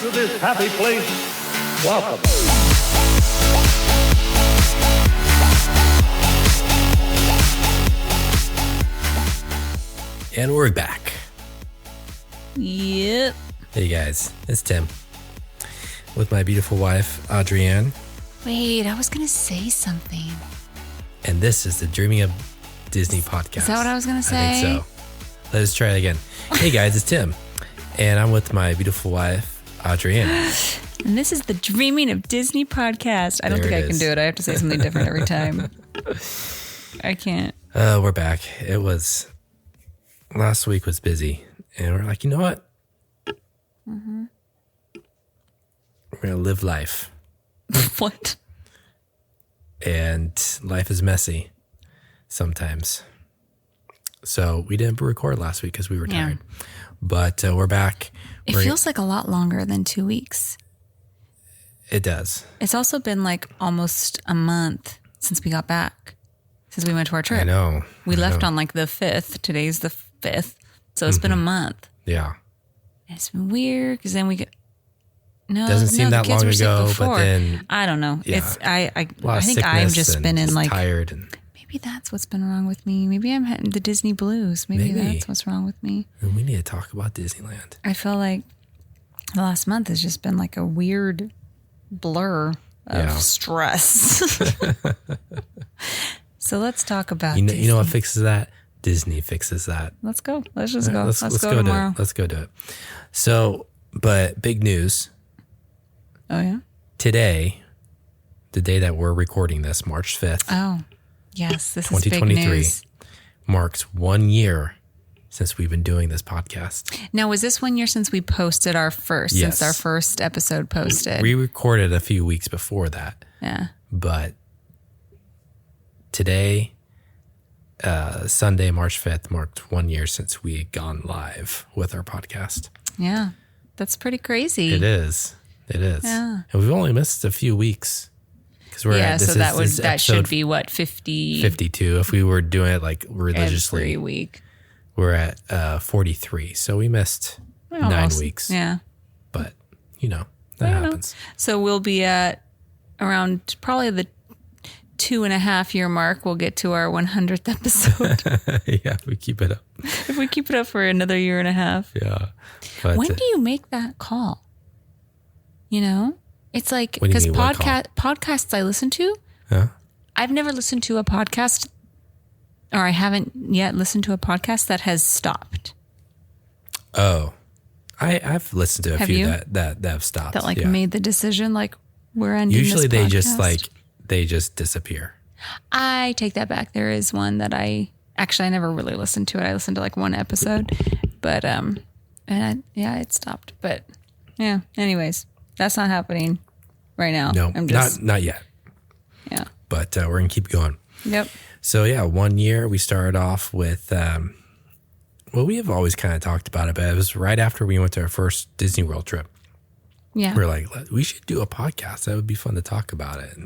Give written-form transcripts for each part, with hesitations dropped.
to this happy place, welcome. And we're back. Yep. Hey guys, it's Tim with my beautiful wife, Adrienne. Wait, I was going to say something. And this is the Dreaming of Disney podcast. Is that what I was going to say? I think so. Let's try it again. Hey guys, it's Tim. And I'm with my beautiful wife, Adrienne. And this is the Dreaming of Disney podcast. I don't think I can do it. I have to say something different every time. I can't. We're back. Last week was busy. And we're like, you know what? Mm-hmm. We're going to live life. What? And life is messy sometimes. So we didn't record last week because we were tired. But we're back. It feels like a lot longer than 2 weeks. It does. It's also been like almost a month since we got back, since we went to our trip. I know. We left on like the 5th. Today's the 5th. So it's been a month. Yeah. And it's been weird because then we get... No, doesn't seem that long ago, but then... I don't know. Yeah. I think I've just been in like... tired. And maybe that's what's been wrong with me. Maybe I'm having the Disney blues. Maybe that's what's wrong with me. And we need to talk about Disneyland. I feel like the last month has just been like a weird blur of stress. So let's talk about Disney. You know what fixes that? Disney fixes that. Let's go. Let's just go. Let's go tomorrow. Let's go do it. So, but big news. Oh, yeah? Today, the day that we're recording this, March 5th. Oh, yes. This is big news. Marks 1 year since we've been doing this podcast. Now, was this 1 year since we posted our first, Yes. since our first episode posted? We recorded a few weeks before that. Yeah. But today, Sunday, March 5th, marked 1 year since we had gone live with our podcast. Yeah. That's pretty crazy. It is. It is. Yeah. And we've only missed a few weeks. We're so that should be what, 50? 52. If we were doing it like religiously. Every week. We're at 43. So we missed 9 weeks. Yeah. But, that happens. So we'll be at around probably the 2.5 year mark. We'll get to our 100th episode. Yeah, if we keep it up. If we keep it up for another 1.5 years. Yeah. But, when do you make that call? It's like, What do you because mean, what call? podcasts I listen to, Huh? I've never listened to a podcast, or I haven't yet listened to a podcast that has stopped. Oh, I've listened to a Have few you? that have stopped. That yeah. made the decision, like, we're ending Usually this they podcast. they just disappear. I take that back. There is one that I never really listened to it. I listened to like one episode, but it stopped. But yeah, anyways, that's not happening right now. No, not yet. Yeah. But we're gonna keep going. Yep. So yeah, 1 year we started off with. We have always kind of talked about it, but it was right after we went to our first Disney World trip. Yeah. We were like, we should do a podcast. That would be fun to talk about it.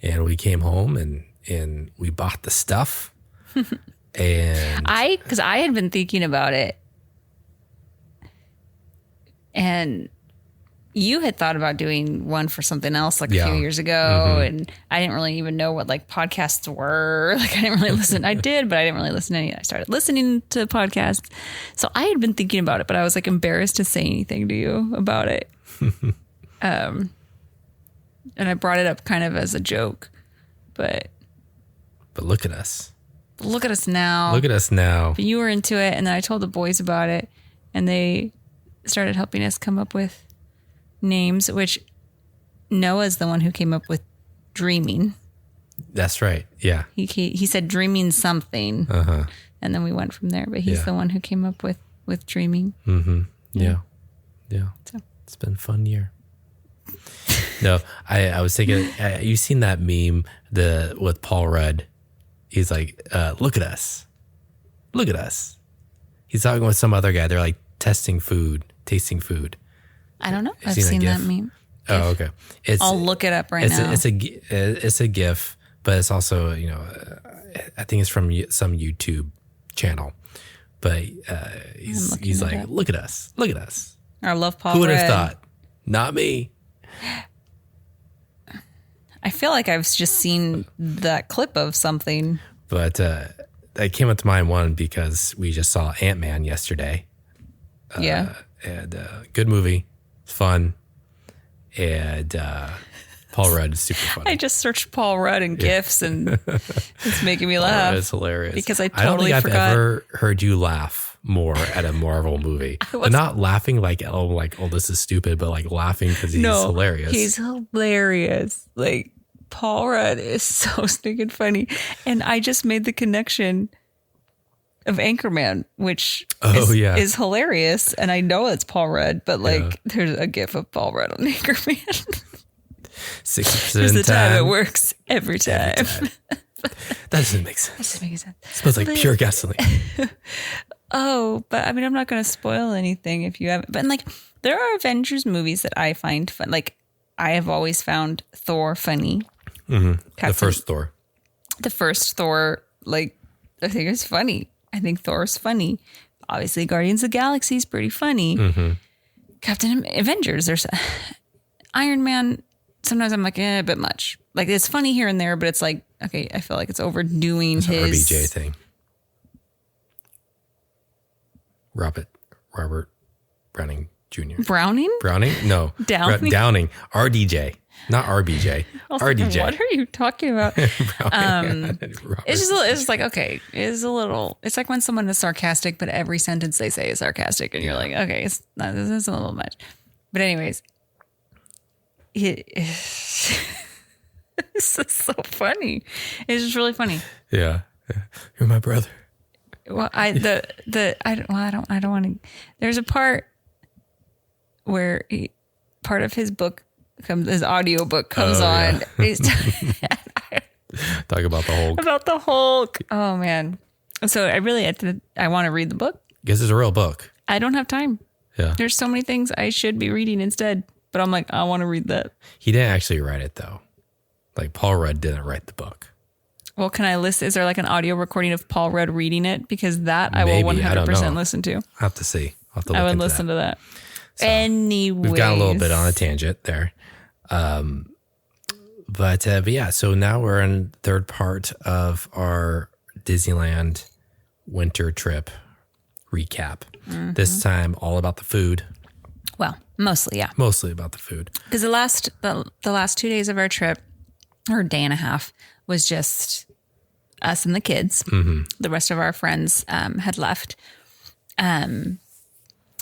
And we came home and we bought the stuff. Because I had been thinking about it, and you had thought about doing one for something else like a few years ago, and I didn't really even know what like podcasts were. Like I didn't really listen. I did, but I didn't really listen to any. I started listening to podcasts, so I had been thinking about it, but I was like embarrassed to say anything to you about it. And I brought it up kind of as a joke, but look at us. Look at us now. Look at us now. But you were into it, and then I told the boys about it, and they started helping us come up with names, which Noah's the one who came up with dreaming. That's right. Yeah. He said dreaming something, and then we went from there. But he's the one who came up with dreaming. Mm-hmm. Yeah. So it's been a fun year. No, I was thinking. You've seen that meme with Paul Rudd. He's like, "Look at us, look at us." He's talking with some other guy. They're like tasting food. I don't know. I've seen that meme. Oh, okay. I'll look it up right now. It's a GIF, but it's also I think it's from some YouTube channel. But he's like, look at us. I love Paul. Who would Rudd. have thought? Not me. I feel like I've just seen that clip of something. But I came up to mind one because we just saw Ant-Man yesterday. Yeah. And good movie. It's fun. And Paul Rudd is super funny. I just searched Paul Rudd and GIFs and it's making me laugh. It's hilarious. Because I don't totally think forgot. I've ever heard you laugh more at a Marvel movie. But not laughing like, oh, this is stupid, but like laughing because he's hilarious. He's hilarious. Like, Paul Rudd is so stinking funny. And I just made the connection of Anchorman, which is hilarious. And I know it's Paul Rudd, but there's a gif of Paul Rudd on Anchorman. 60% There's the time time. It works every time. That doesn't make sense. That doesn't make sense. It smells like pure gasoline. Oh, but I mean, I'm not going to spoil anything if you haven't. But there are Avengers movies that I find fun. Like, I have always found Thor funny. Mm-hmm. The first Thor. The first Thor, I think it's funny. I think Thor's funny. Obviously, Guardians of the Galaxy is pretty funny. Mm-hmm. Captain Avengers, there's Iron Man. Sometimes I'm like, a bit much. Like, it's funny here and there, but it's like, okay, I feel like it's overdoing it's his an RBJ thing. Robert Browning Jr. Browning? No. Downing? Downing. RDJ. Not RBJ. RDJ. What are you talking about? Browning. It's just like, okay, it's like when someone is sarcastic, but every sentence they say is sarcastic. And you're like, okay, this is a little much. But anyways, it's just so funny. It's just really funny. Yeah. You're my brother. Well, I don't want to. There's a part where part of his book his audio book comes on. He's talk about the Hulk. About the Hulk. Oh man. So I want to read the book. Guess it's a real book. I don't have time. Yeah. There's so many things I should be reading instead, but I'm like, I want to read that. He didn't actually write it though. Like Paul Rudd didn't write the book. Well, can I listen? Is there like an audio recording of Paul Rudd reading it? Because that I will 100% listen to. I'll have to see. I'll have to look I would into listen that. to that. So, anyways. We've got a little bit on a tangent there. But yeah, so now we're in third part of our Disneyland winter trip recap. Mm-hmm. This time all about the food. Well, mostly, yeah. Mostly about the food. Because the last 2 days of our trip, or a day and a half, was just us and the kids. Mm-hmm. The rest of our friends had left.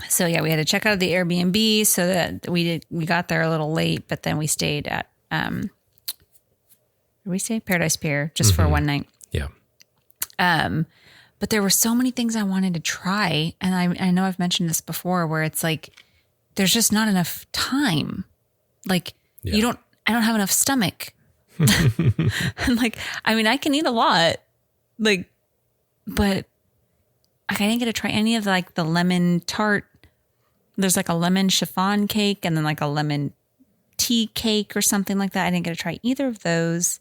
So yeah, we had to check out the Airbnb so that we got there a little late, but then we stayed at did we stay Paradise Pier just for one night. Yeah. But there were so many things I wanted to try, and I know I've mentioned this before, where it's like there's just not enough time. Like I don't have enough stomach. And like, I mean, I can eat a lot, like, but I didn't get to try any of like the lemon tart. There's like a lemon chiffon cake and then like a lemon tea cake or something like that. I didn't get to try either of those.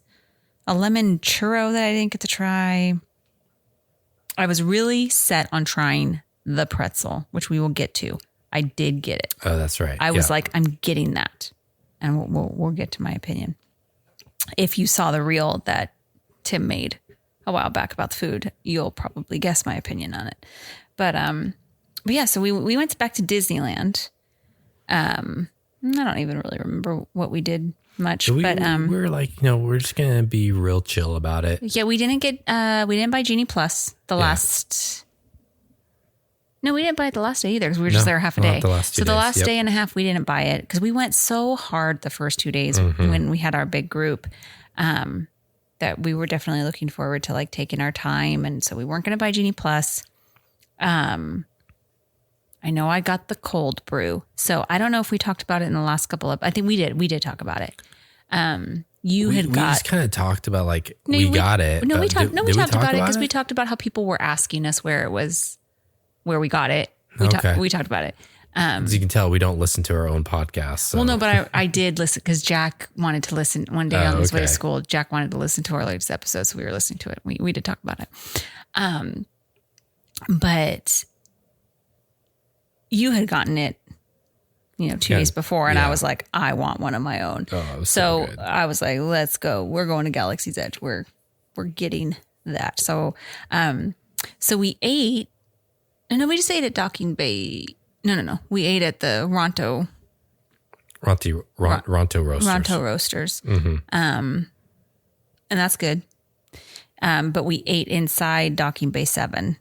A lemon churro that I didn't get to try. I was really set on trying the pretzel, which we will get to. I did get it. Oh, that's right. I was like, I'm getting that. And we'll get to my opinion. If you saw the reel that Tim made a while back about the food, you'll probably guess my opinion on it. But yeah, so we went back to Disneyland. I don't even really remember what we did much, but we were like, we're just gonna be real chill about it. Yeah, we didn't buy Genie Plus last. No, we didn't buy it the last day either because we were just there half a day. The last day and a half, we didn't buy it because we went so hard the first 2 days when we had our big group that we were definitely looking forward to like taking our time. And so we weren't going to buy Genie Plus. I know I got the cold brew. So I don't know if we talked about it in the last couple of, I think we did. We did talk about it. We just kind of talked about like, we got it. No, we talked about it because we talked about how people were asking us where we got it. We talked about it. As you can tell, we don't listen to our own podcast. So. Well, no, but I did listen because Jack wanted to listen one day on his way to school. Jack wanted to listen to our latest episode, so we were listening to it. We did talk about it. But you had gotten it 2 days before, and Yeah. I was like, I want one of my own. Oh, it was so good. I was like, let's go. We're going to Galaxy's Edge. We're getting that. So, so we ate. No, we just ate at Docking Bay. No. We ate at the Ronto Roasters. Ronto Roasters. Mm-hmm. And that's good. But we ate inside Docking Bay 7.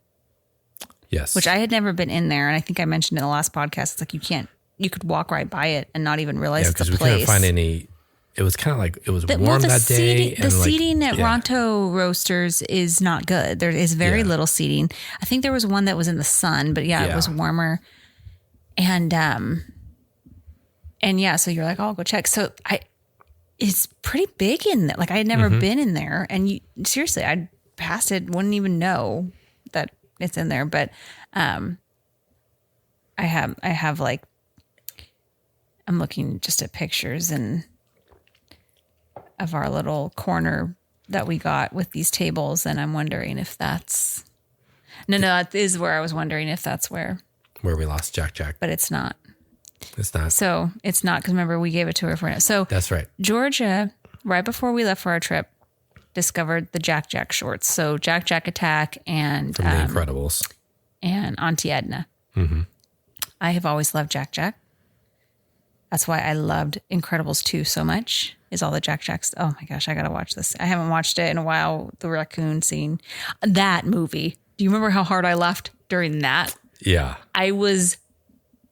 Yes. Which I had never been in there. And I think I mentioned in the last podcast, it's like you could walk right by it and not even realize it's a place. Because we couldn't find any. It was kind of like it was warm that day. The seating at Ronto Roasters is not good. There is very little seating. I think there was one that was in the sun, but it was warmer. And so you're like, oh, I'll go check. So it's pretty big in there. Like I had never been in there, and seriously, I passed it, wouldn't even know that it's in there. But I have like, I'm looking just at pictures and of our little corner that we got with these tables, and I'm wondering if that's that is where I was wondering if that's where we lost Jack. But it's not. It's not. So it's not, because remember we gave it to her for so that's right. Georgia, right before we left for our trip, discovered the Jack shorts. So Jack Attack and from The Incredibles and Auntie Edna. Mm-hmm. I have always loved Jack. That's why I loved Incredibles 2 so much. Is all the Jacks. Oh my gosh, I gotta watch this. I haven't watched it in a while. The raccoon scene, that movie. Do you remember how hard I laughed during that? Yeah,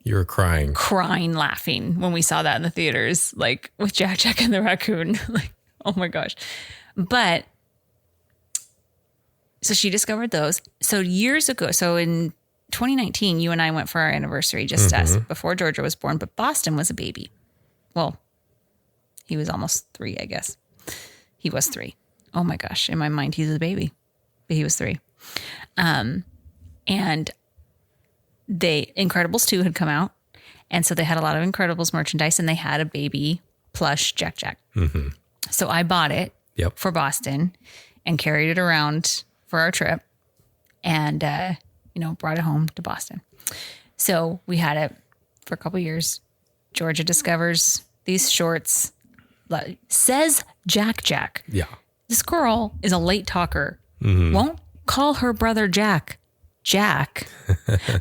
you were crying laughing when we saw that in the theaters, like with Jack and the raccoon. Like, oh my gosh. But so she discovered those. So years ago, so in 2019, you and I went for our anniversary, just us, before Georgia was born, but Boston was a baby. Well, he was almost 3, I guess. He was 3. Oh my gosh. In my mind, he's a baby, but he was 3. And Incredibles 2 had come out. And so they had a lot of Incredibles merchandise, and they had a baby plush Jack. Mm-hmm. So I bought it for Boston and carried it around for our trip and, brought it home to Boston. So we had it for a couple of years. Georgia discovers these shorts. Says Jack. Yeah. This girl is a late talker. Mm-hmm. Won't call her brother Jack,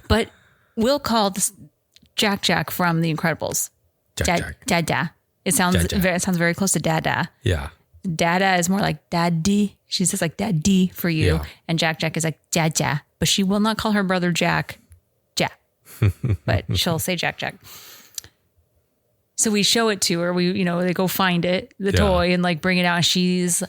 but will call this Jack from The Incredibles. Jack. Dada. It sounds very close to Dada. Yeah. Dada is more like Daddy. She says like Daddy for you. Yeah. And Jack is like Dada. But she will not call her brother Jack. But she'll say Jack. So we show it to her. They go find it, the toy, and like bring it out. And she's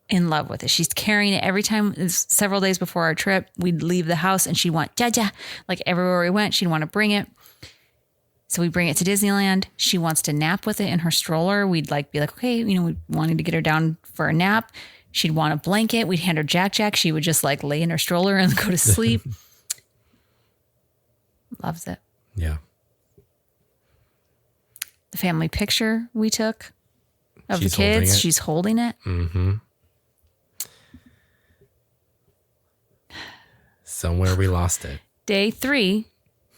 in love with it. She's carrying it every time. Several days before our trip, we'd leave the house and she'd want Jaja. Like everywhere we went, she'd want to bring it. So we bring it to Disneyland. She wants to nap with it in her stroller. We'd be like, okay, we wanted to get her down for a nap. She'd want a blanket. We'd hand her Jack. She would just like lay in her stroller and go to sleep. Loves it. Yeah. The family picture we took of the kids, she's holding it. Mm-hmm. Somewhere we lost it. Day 3,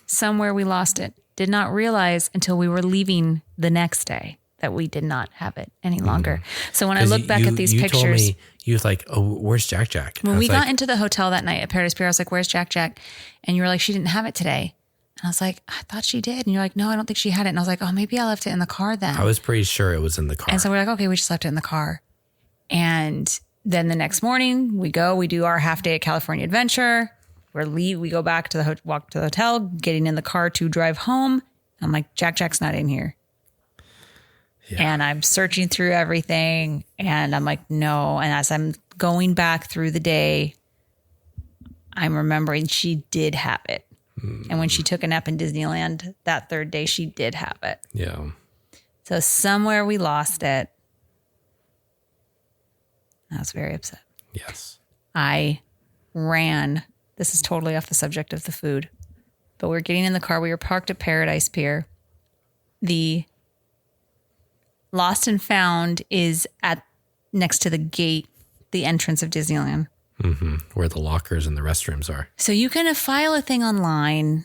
somewhere we lost it. Did not realize until we were leaving the next day that we did not have it any longer. So when I look back at these pictures, told me, you was like, "Oh, where's Jack?" When we got into the hotel that night at Paradise Pier, I was like, "Where's Jack?" And you were like, "She didn't have it today." And I was like, I thought she did. And you're like, no, I don't think she had it. And I was like, oh, maybe I left it in the car then. I was pretty sure it was in the car. And so we're like, okay, we just left it in the car. And then the next morning we do our half day at California Adventure. We go back to walk to the hotel, getting in the car to drive home. I'm like, Jack's not in here. Yeah. And I'm searching through everything and I'm like, no. And as I'm going back through the day, I'm remembering she did have it. And when she took a nap in Disneyland that 3rd day, she did have it. Yeah. So somewhere we lost it. I was very upset. Yes. I ran. This is totally off the subject of the food. But we were getting in the car. We were parked at Paradise Pier. The Lost and Found is next to the gate, the entrance of Disneyland. Mm-hmm. Where the lockers and the restrooms are. So you can file a thing online,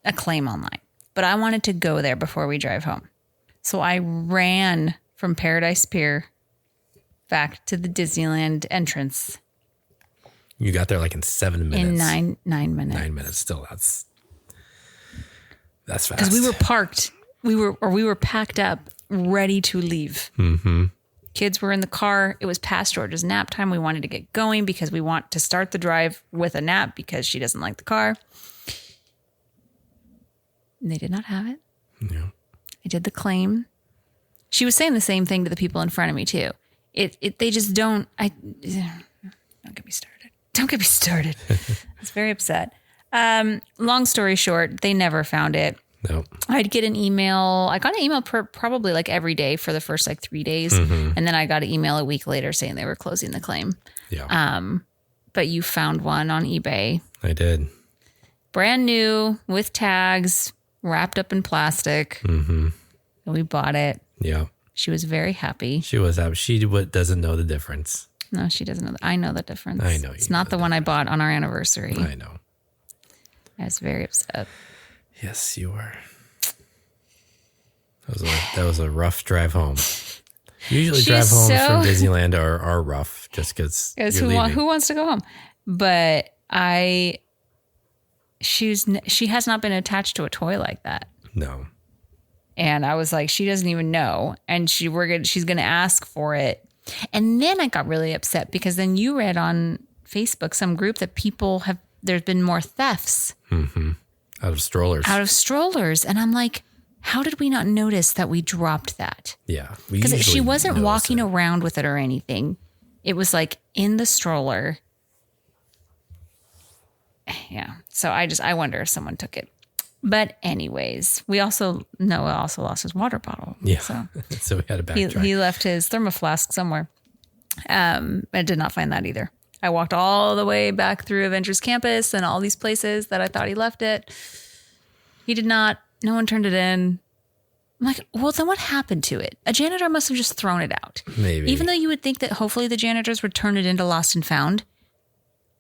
a claim online. but I wanted to go there before we drive home. So I ran from Paradise Pier back to the Disneyland entrance. You got there like in 7 minutes. In 9 minutes. 9 minutes still. That's fast. Because we were parked. We were packed up, ready to leave. Mm-hmm. Kids were in the car. It was past Georgia's nap time. We wanted to get going because we want to start the drive with a nap because she doesn't like the car. And they did not have it. Yeah. I did the claim. She was saying the same thing to the people in front of me too. They just don't. Don't get me started. Don't get me started. I was very upset. Long story short, they never found it. No. I'd get an email. I got an email probably like every day for the first like 3 days. Mm-hmm. And then I got an email a week later saying they were closing the claim. Yeah. But you found one on eBay. I did. Brand new with tags, wrapped up in plastic. Mm-hmm. And we bought it. Yeah. She was very happy. She was happy. She doesn't know the difference. No, she doesn't know. I know the difference. I know. It's not the one I bought on our anniversary. I know. I was very upset. Yes, you were. That was a rough drive home. Usually drive homes from Disneyland are rough just because who wants to go home? But she has not been attached to a toy like that. No. And I was like, she doesn't even know. And she's going to ask for it. And then I got really upset because then you read on Facebook some group that there's been more thefts. Mm-hmm. Out of strollers. And I'm like, how did we not notice that we dropped that? Yeah. Because she wasn't walking around with it or anything. It was like in the stroller. Yeah. So I wonder if someone took it. But anyways, Noah also lost his water bottle. Yeah. So we had to backtrack. He left his thermoflask somewhere. I did not find that either. I walked all the way back through Avengers Campus and all these places that I thought he left it. He did not. No one turned it in. I'm like, well, then what happened to it? A janitor must have just thrown it out. Maybe. Even though you would think that hopefully the janitors would turn it into lost and found.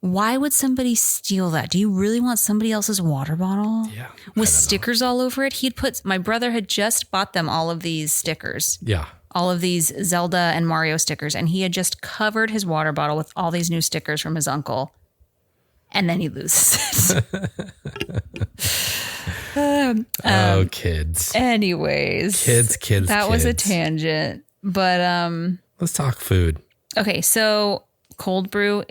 Why would somebody steal that? Do you really want somebody else's water bottle? Yeah. With stickers all over it? My brother had just bought them all of these stickers. Yeah. All of these Zelda and Mario stickers. And he had just covered his water bottle with all these new stickers from his uncle. And then he loses it. Kids. Anyways. Kids. That was a tangent. But let's talk food. Okay, so cold brew,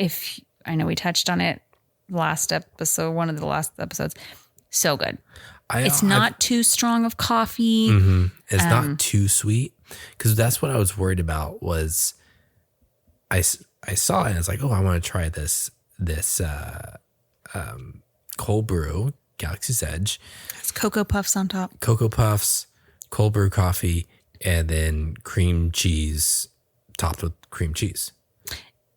I know we touched on it last episode, one of the last episodes. So good. It's not too strong of coffee. Mm-hmm. It's not too sweet. Because that's what I was worried about was I saw it and I was like, oh, I want to try this cold brew, Galaxy's Edge. It's Cocoa Puffs on top. Cocoa Puffs, cold brew coffee, and then cream cheese topped with cream cheese.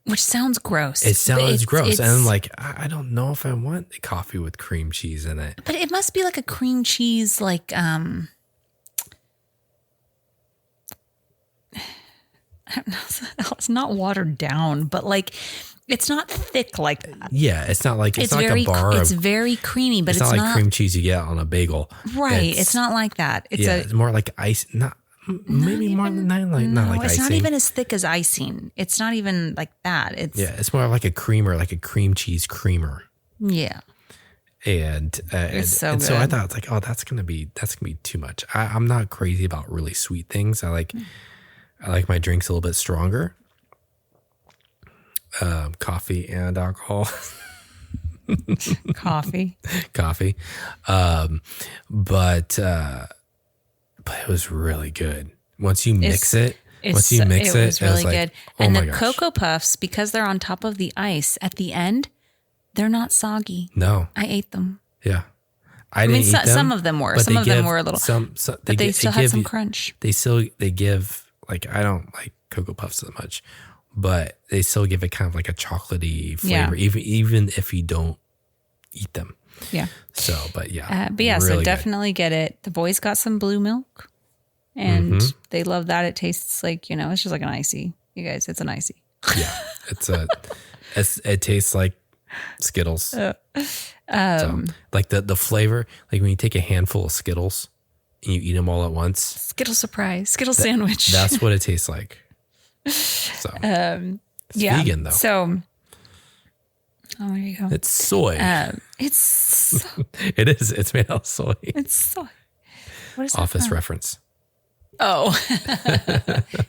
Which sounds gross. It sounds gross. And I'm like, I don't know if I want a coffee with cream cheese in it. But it must be like a cream cheese, like, it's not watered down, but like, it's not thick like that. Yeah, it's not like, it's not like a bar. It's very creamy, but it's not like cream cheese you get on a bagel. Right. It's not like that. It's more like ice, maybe more than that. Not like it's icing. not even as thick as icing. It's not even like that. It's more like a creamer, like a cream cheese creamer. Yeah. And so I thought it's like, oh, that's gonna be too much. I'm not crazy about really sweet things. I like my drinks a little bit stronger. Coffee and alcohol. Coffee. But it was really good. Once you mix it, it was really good. And the Cocoa Puffs, because they're on top of the ice at the end, they're not soggy. No. I ate them. Yeah. I didn't eat them. Some of them were. Some of them were a little. But they still had some crunch. They give, like, I don't like Cocoa Puffs that much, but they still give it kind of like a chocolatey flavor, even if you don't eat them. Yeah. So, but really so definitely get it. The boys got some blue milk and they love that. It tastes like, it's just like an icy. You guys, it's an icy. Yeah. It tastes like Skittles. So, like the flavor, like when you take a handful of Skittles and you eat them all at once. Skittle surprise, Skittle sandwich. That's what it tastes like. So, it's vegan though. So, there you go. It's soy. It is. It's made out of soy. It's soy. What is Office that reference. Oh,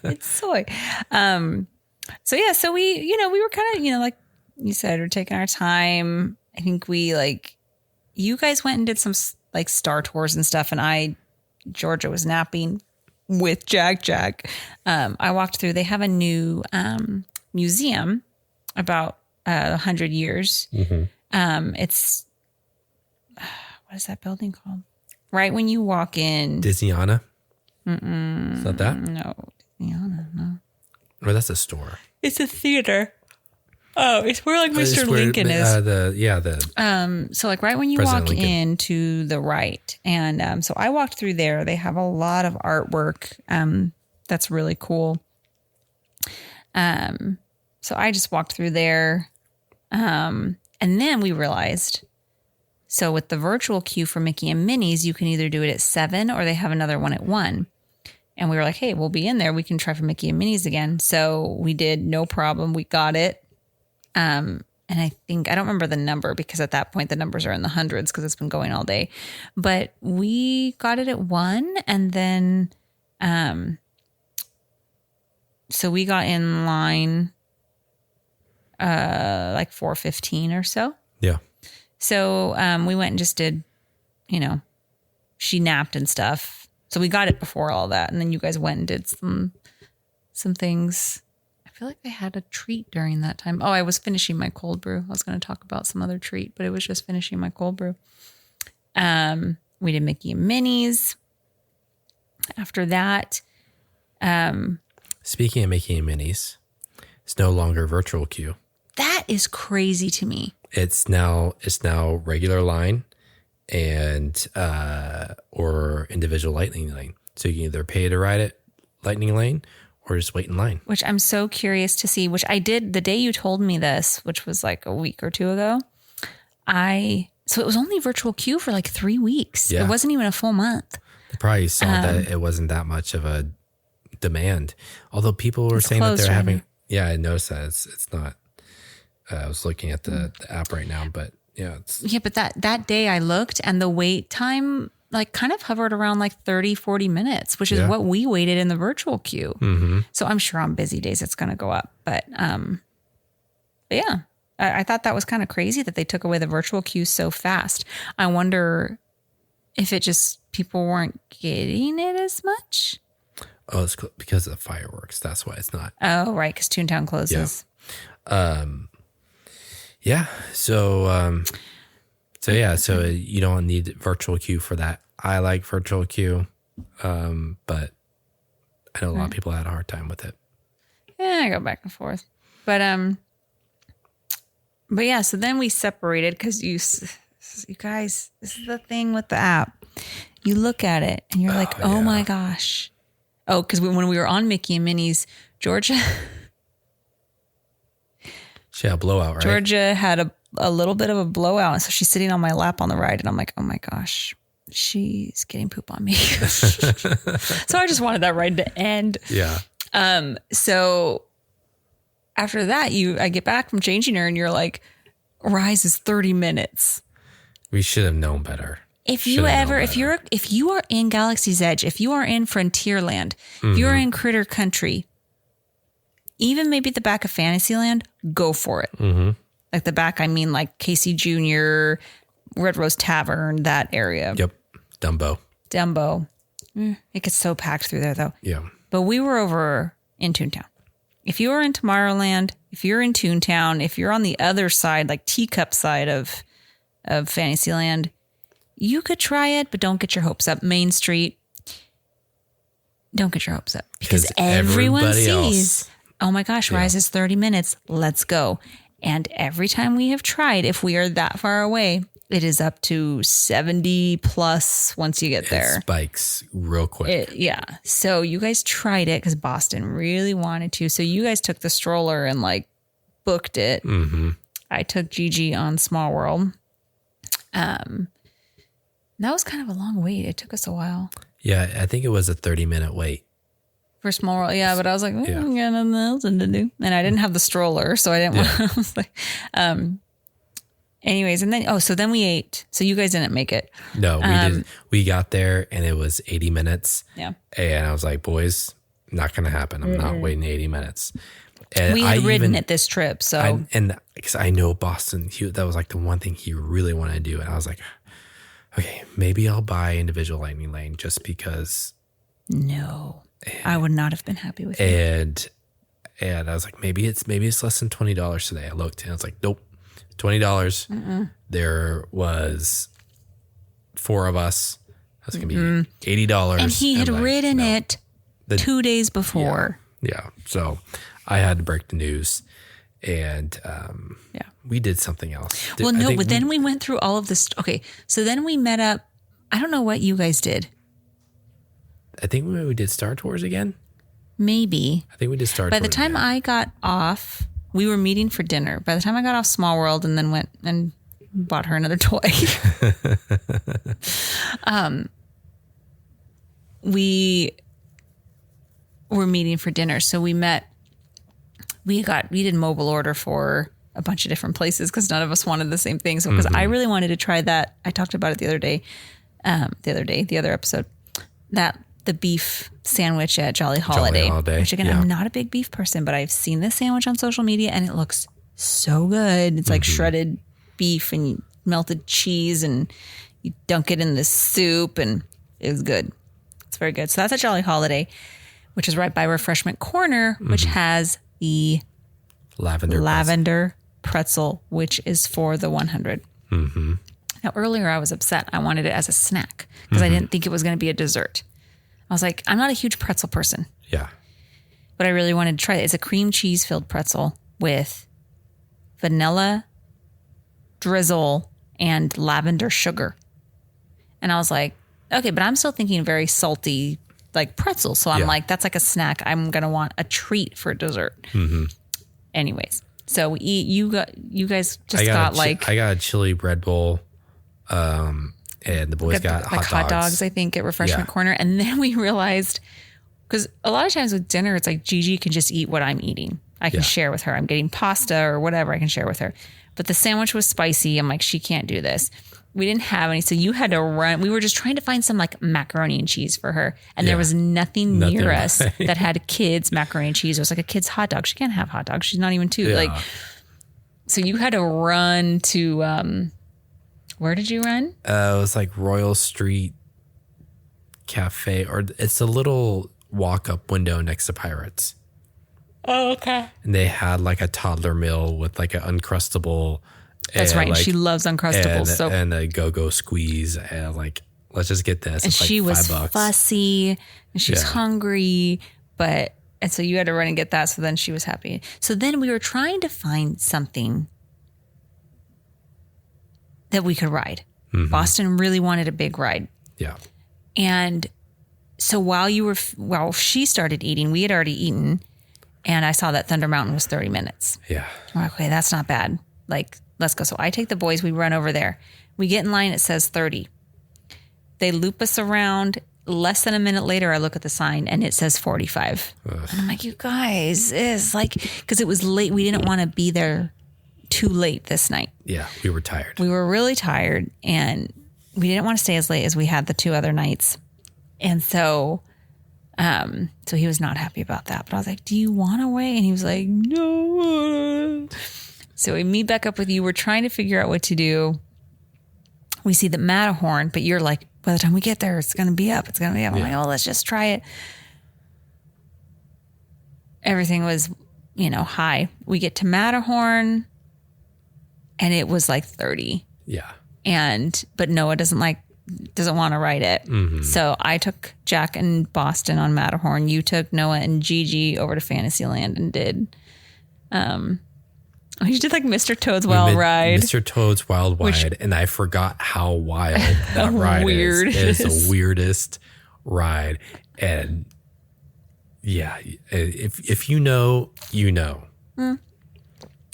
it's soy. So yeah, so we were kind of, like you said, we're taking our time. I think you guys went and did some like star tours and stuff. And Georgia was napping with Jack. I walked through, they have a new, museum about 100 years. Mm-hmm. It's, what is that building called? Right when you walk in. Disneyana? Is that that? No. Disneyana, no. Or that's a store. It's a theater. Oh, it's where like Mr. Lincoln is. So like right when you President walk Lincoln. in to the right. And so I walked through there. They have a lot of artwork. That's really cool. So I just walked through there. And then we realized, so with the virtual queue for Mickey and Minnie's, you can either do it at 7 or they have another one at 1. And we were like, hey, we'll be in there. We can try for Mickey and Minnie's again. So we did, no problem. We got it. And I don't remember the number because at that point the numbers are in the hundreds because it's been going all day. But we got it at 1 and then so we got in line like 4:15 or so. Yeah. So we went and just did, she napped and stuff. So we got it before all that. And then you guys went and did some things. I feel like they had a treat during that time. Oh, I was finishing my cold brew. I was going to talk about some other treat, but it was just finishing my cold brew. We did Mickey and Minnie's. After that. Speaking of Mickey and Minnie's, it's no longer virtual queue. That is crazy to me. It's now regular line and or individual lightning lane. So you can either pay to ride it lightning lane or just wait in line. Which I'm so curious to see, which I did the day you told me this, which was like a week or two ago. So it was only virtual queue for like 3 weeks. Yeah. It wasn't even a full month. They probably saw that it wasn't that much of a demand. Although people were saying that they're having, I noticed that it's not. I was looking at the app right now, but but that day I looked and the wait time like kind of hovered around like 30, 40 minutes, which is what we waited in the virtual queue. Mm-hmm. So I'm sure on busy days it's going to go up, but yeah, I thought that was kind of crazy that they took away the virtual queue so fast. I wonder if it just people weren't getting it as much. Oh, it's because of the fireworks. That's why it's not. Oh, right. Because Toontown closes. Yeah. So you don't need virtual queue for that. I like virtual queue, but I know a lot of people had a hard time with it. Yeah, I go back and forth, but yeah. So then we separated because you guys, this is the thing with the app. You look at it and you're like, oh my gosh. Oh, because when we were on Mickey and Minnie's, Georgia. She had a blowout, right? Georgia had a little bit of a blowout. So she's sitting on my lap on the ride. And I'm like, oh my gosh, she's getting poop on me. So I just wanted that ride to end. Yeah. So after that, I get back from changing her and you're like, Rise is 30 minutes. We should have known better. If you are in Galaxy's Edge, if you are in Frontierland, if you are in Critter Country, even maybe the back of Fantasyland, go for it. Mm-hmm. Like the back, I mean like Casey Jr., Red Rose Tavern, that area. Yep. Dumbo. It gets so packed through there though. Yeah. But we were over in Toontown. If you are in Tomorrowland, if you're in Toontown, if you're on the other side, like Teacup side of Fantasyland, you could try it, but don't get your hopes up. Main Street, don't get your hopes up because everyone sees, oh my gosh, Rise is 30 minutes. Let's go. And every time we have tried, if we are that far away, it is up to 70 plus once you get there. It spikes real quick. So you guys tried it because Boston really wanted to. So you guys took the stroller and like booked it. Mm-hmm. I took Gigi on Small World. That was kind of a long wait. It took us a while. Yeah, I think it was a 30-minute wait. For Small World, yeah, but I was like, I got nothing else to do. And I didn't have the stroller, so I didn't want I was like, anyways, and then, so then we ate. So you guys didn't make it. No, we didn't. We got there and it was 80 minutes. Yeah. And I was like, boys, not going to happen. I'm not waiting 80 minutes. And we had ridden it this trip, so. Because I know Boston, that was like the one thing he really wanted to do. And I was like, okay, maybe I'll buy individual Lightning Lane just because. No. I would not have been happy with it. And I was like, maybe it's less than $20 today. I looked and I was like, nope, $20. There was 4 of us. That's going to be $80. And he had ridden it 2 days before. Yeah. So I had to break the news. And we did something else. Then we went through all of this. Okay. So then we met up. I don't know what you guys did. I think we did Star Tours again. Maybe. I think we did Star Tours. By the time I got off, we were meeting for dinner. By the time I got off Small World and then went and bought her another toy, we were meeting for dinner. So we met. We did mobile order for a bunch of different places because none of us wanted the same thing. So because I really wanted to try that, I talked about it the other episode, the beef sandwich at Jolly Holiday. Which again, I'm not a big beef person, but I've seen this sandwich on social media and it looks so good. It's like shredded beef and melted cheese and you dunk it in this soup and it was good. It's very good. So that's at Jolly Holiday, which is right by Refreshment Corner, which has the lavender pretzel, which is for the 100. Now, earlier I was upset. I wanted it as a snack because I didn't think it was going to be a dessert. I was like, I'm not a huge pretzel person. Yeah. But I really wanted to try it. It's a cream cheese filled pretzel with vanilla drizzle and lavender sugar. And I was like, okay, but I'm still thinking very salty, like pretzel. So I'm like, that's like a snack. I'm going to want a treat for dessert. Anyways, so we eat. You guys just got I got a chili bread bowl. And the boys got hot dogs, I think, at Refreshment Corner. And then we realized, because a lot of times with dinner, it's like Gigi can just eat what I'm eating. I can share with her. I'm getting pasta or whatever. I can share with her. But the sandwich was spicy. I'm like, she can't do this. We didn't have any. So you had to run. We were just trying to find some like macaroni and cheese for her. And there was nothing near us that had kids macaroni and cheese. It was like a kid's hot dog. She can't have hot dogs. She's not even 2. Yeah. Like, so you had to run to, where did you run? It was like Royal Street Cafe, or it's a little walk-up window next to Pirates. Oh, okay. And they had like a toddler meal with like an Uncrustable. That's right. Like, she loves Uncrustables. And a go-go squeeze. And like, let's just get this. And it's she like was $5. fussy and she was hungry, and so you had to run and get that. So then she was happy. So then we were trying to find something that we could ride. Boston really wanted a big ride. Yeah. And so while she started eating, we had already eaten, and I saw that Thunder Mountain was 30 minutes. Yeah. I'm like, okay, that's not bad. Like, let's go. So I take the boys, we run over there. We get in line, it says 30. They loop us around. Less than a minute later, I look at the sign and it says 45. Ugh. And I'm like, you guys, it's like, because it was late. We didn't want to be there too late this night. Yeah, we were tired. We were really tired, and we didn't want to stay as late as we had the 2 other nights. And so he was not happy about that. But I was like, do you want to wait? And he was like, no. So we meet back up with you. We're trying to figure out what to do. We see the Matterhorn, but you're like, by the time we get there, it's going to be up. It's going to be up. I'm like, oh, let's just try it. Everything was, high. We get to Matterhorn, and it was like 30. Yeah. But Noah doesn't want to ride it. So I took Jack and Boston on Matterhorn. You took Noah and Gigi over to Fantasyland and did, you did like Mr. Toad's Wild Ride. Mr. Toad's Wild Ride, and I forgot how wild that ride is. It is the weirdest ride. And yeah, if you know, you know. And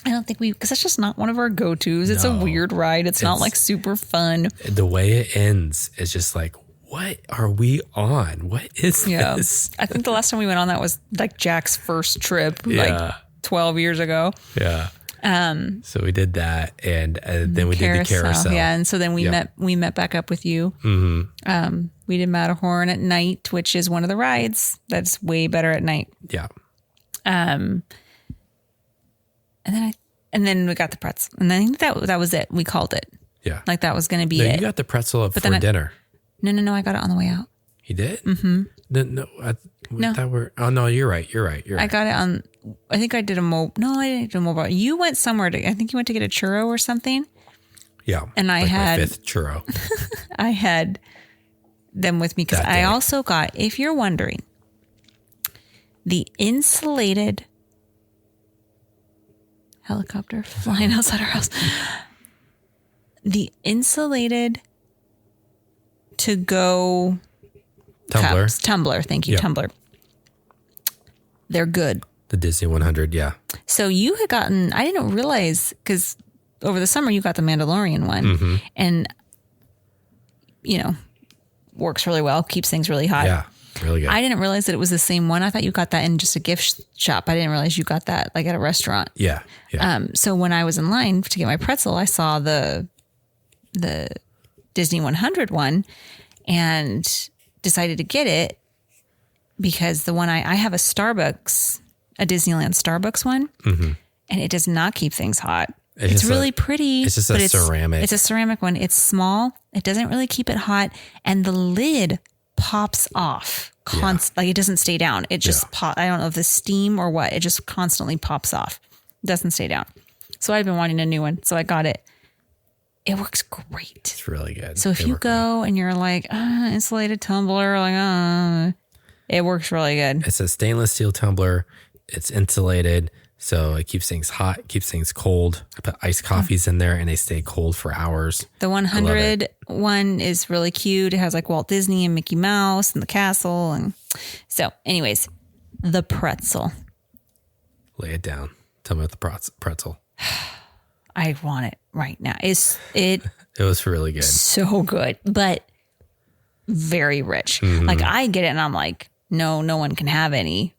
I don't think because that's just not one of our go-tos. It's a weird ride. It's not like super fun. The way it ends is just like, what are we on? What is this? I think the last time we went on that was like Jack's first trip, like 12 years ago. Yeah. So we did that, and then we did the carousel. Yeah, and so then we met back up with you. Mm-hmm. We did Matterhorn at night, which is one of the rides that's way better at night. Yeah. And then we got the pretzel, and I think that was it. We called it. Yeah. Like that was going to be it. You got the pretzel for dinner. No, I got it on the way out. You did? Mm-hmm. No. You're right. I got it on. I think I did a mobile. No, I didn't do a mobile. You went somewhere I think you went to get a churro or something. Yeah. And I had my 5th churro. I had them with me because I also got, if you're wondering, the insulated helicopter flying outside our house. The insulated to-go tumbler. Thank you, tumbler. They're good. The Disney 100, yeah. So you had gotten, I didn't realize, because over the summer you got the Mandalorian one, and, works really well, keeps things really hot. Yeah, really good. I didn't realize that it was the same one. I thought you got that in just a gift shop. I didn't realize you got that like at a restaurant. Yeah. So when I was in line to get my pretzel, I saw the Disney 100 one and decided to get it because the one I have a Starbucks, a Disneyland Starbucks one, and it does not keep things hot. It's really pretty. It's just a ceramic. It's a ceramic one. It's small. It doesn't really keep it hot. And the lid pops off. Like it doesn't stay down. It just I don't know if the steam or what. It just constantly pops off. It doesn't stay down. So I've been wanting a new one. So I got it. It works great. It's really good. So if you go and you're like, insulated tumbler, it works really good. It's a stainless steel tumbler. It's insulated. So it keeps things hot, keeps things cold. I put iced coffees in there and they stay cold for hours. The 100 one is really cute. It has like Walt Disney and Mickey Mouse and the castle. And so anyways, the pretzel. Lay it down. Tell me about the pretzel. I want it right now. It was really good. So good, but very rich. Like I get it and I'm like, no one can have any.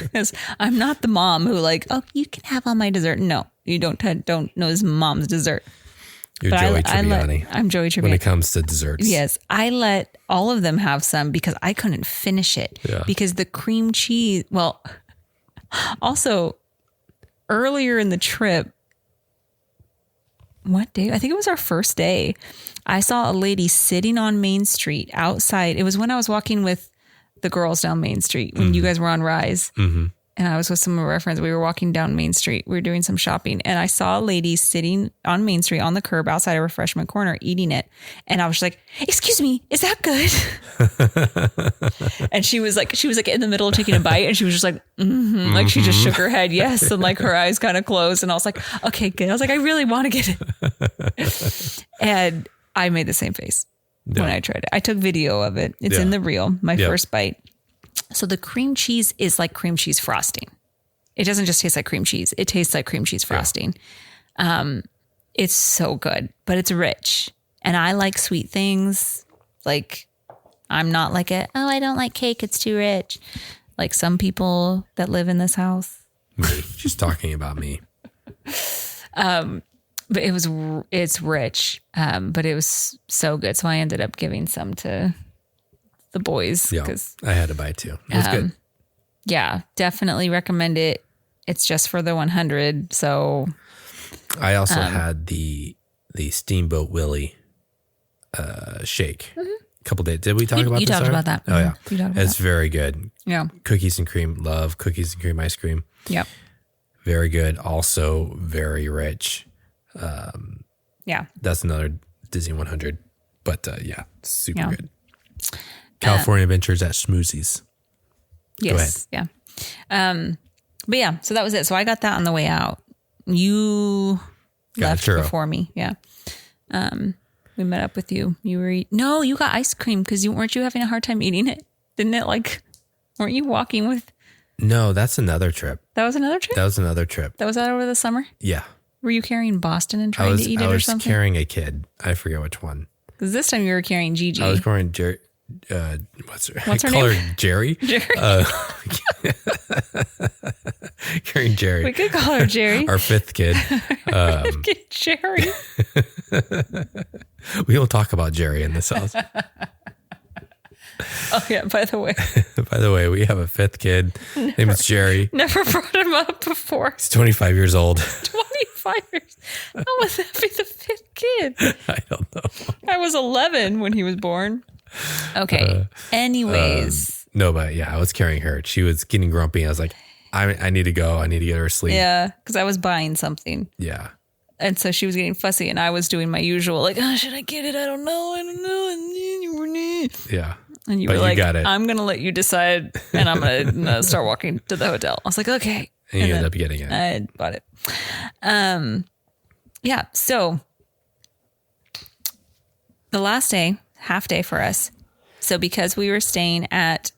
Because I'm not the mom who like, oh, you can have all my dessert. No, you don't know his mom's dessert. You're Joey Tribbiani. I'm Joey Tribbiani. When it comes to desserts. Yes. I let all of them have some because I couldn't finish it. Yeah. Because the cream cheese, also earlier in the trip, what day? I think it was our first day. I saw a lady sitting on Main Street outside. It was when I was walking with the girls down Main Street when you guys were on Rise. Mm-hmm. And I was with some of our friends. We were walking down Main Street. We were doing some shopping. And I saw a lady sitting on Main Street on the curb outside of Refreshment Corner eating it. And I was just like, excuse me, is that good? And she was like in the middle of taking a bite. And she was just like, like she just shook her head. Yes. And like her eyes kind of closed. And I was like, okay, good. I was like, I really want to get it. And I made the same face when I tried it. I took video of it. It's in the reel, my first bite. So the cream cheese is like cream cheese frosting. It doesn't just taste like cream cheese. It tastes like cream cheese frosting. It's so good, but it's rich. And I like sweet things. Like I'm not like I don't like cake. It's too rich. Like some people that live in this house. Me. She's talking about me. But it's rich. But it was so good. So I ended up giving some to the boys. Yeah, I had to buy two. It was good. Yeah, definitely recommend it. It's just for the 100. So I also had the Steamboat Willie shake. A couple days. Did we talk about this? You talked about that. Oh yeah, you talked about it's very good. Yeah, cookies and cream. Love cookies and cream ice cream. Yep. Very good. Also very rich. Yeah, that's another Disney 100. But super good. California Adventures at Smoothies. Yes. Yeah. But yeah, so that was it. So I got that on the way out. You left before me. Yeah. We met up with you. You got ice cream because weren't you having a hard time eating it? Didn't it weren't you walking with No, that's another trip. That was another trip? That was another trip. That was that over the summer? Yeah. Were you carrying Boston and trying to eat it or something? I was carrying a kid. I forget which one. Because this time you were carrying Gigi. I was carrying Jerry. What's her name? Jerry? Jerry. Carrying Jerry. We could call her Jerry. Our fifth kid. Jerry. We don't talk about Jerry in this house. Oh, yeah. By the way, we have a fifth kid. Name is Jerry. Never brought him up before. He's 25 years old. 25 years. How would that be the fifth kid? I don't know. I was 11 when he was born. Okay. Anyways. No, but yeah, I was carrying her. She was getting grumpy. I was like, I need to go. I need to get her to sleep. Yeah. Because I was buying something. Yeah. And so she was getting fussy and I was doing my usual, like, oh, should I get it? I don't know. Yeah. And you but were like, got it. I'm going to let you decide and I'm going to start walking to the hotel. I was like, okay. And you ended up getting it. I bought it. Yeah. So the last day, half day for us. So because we were staying at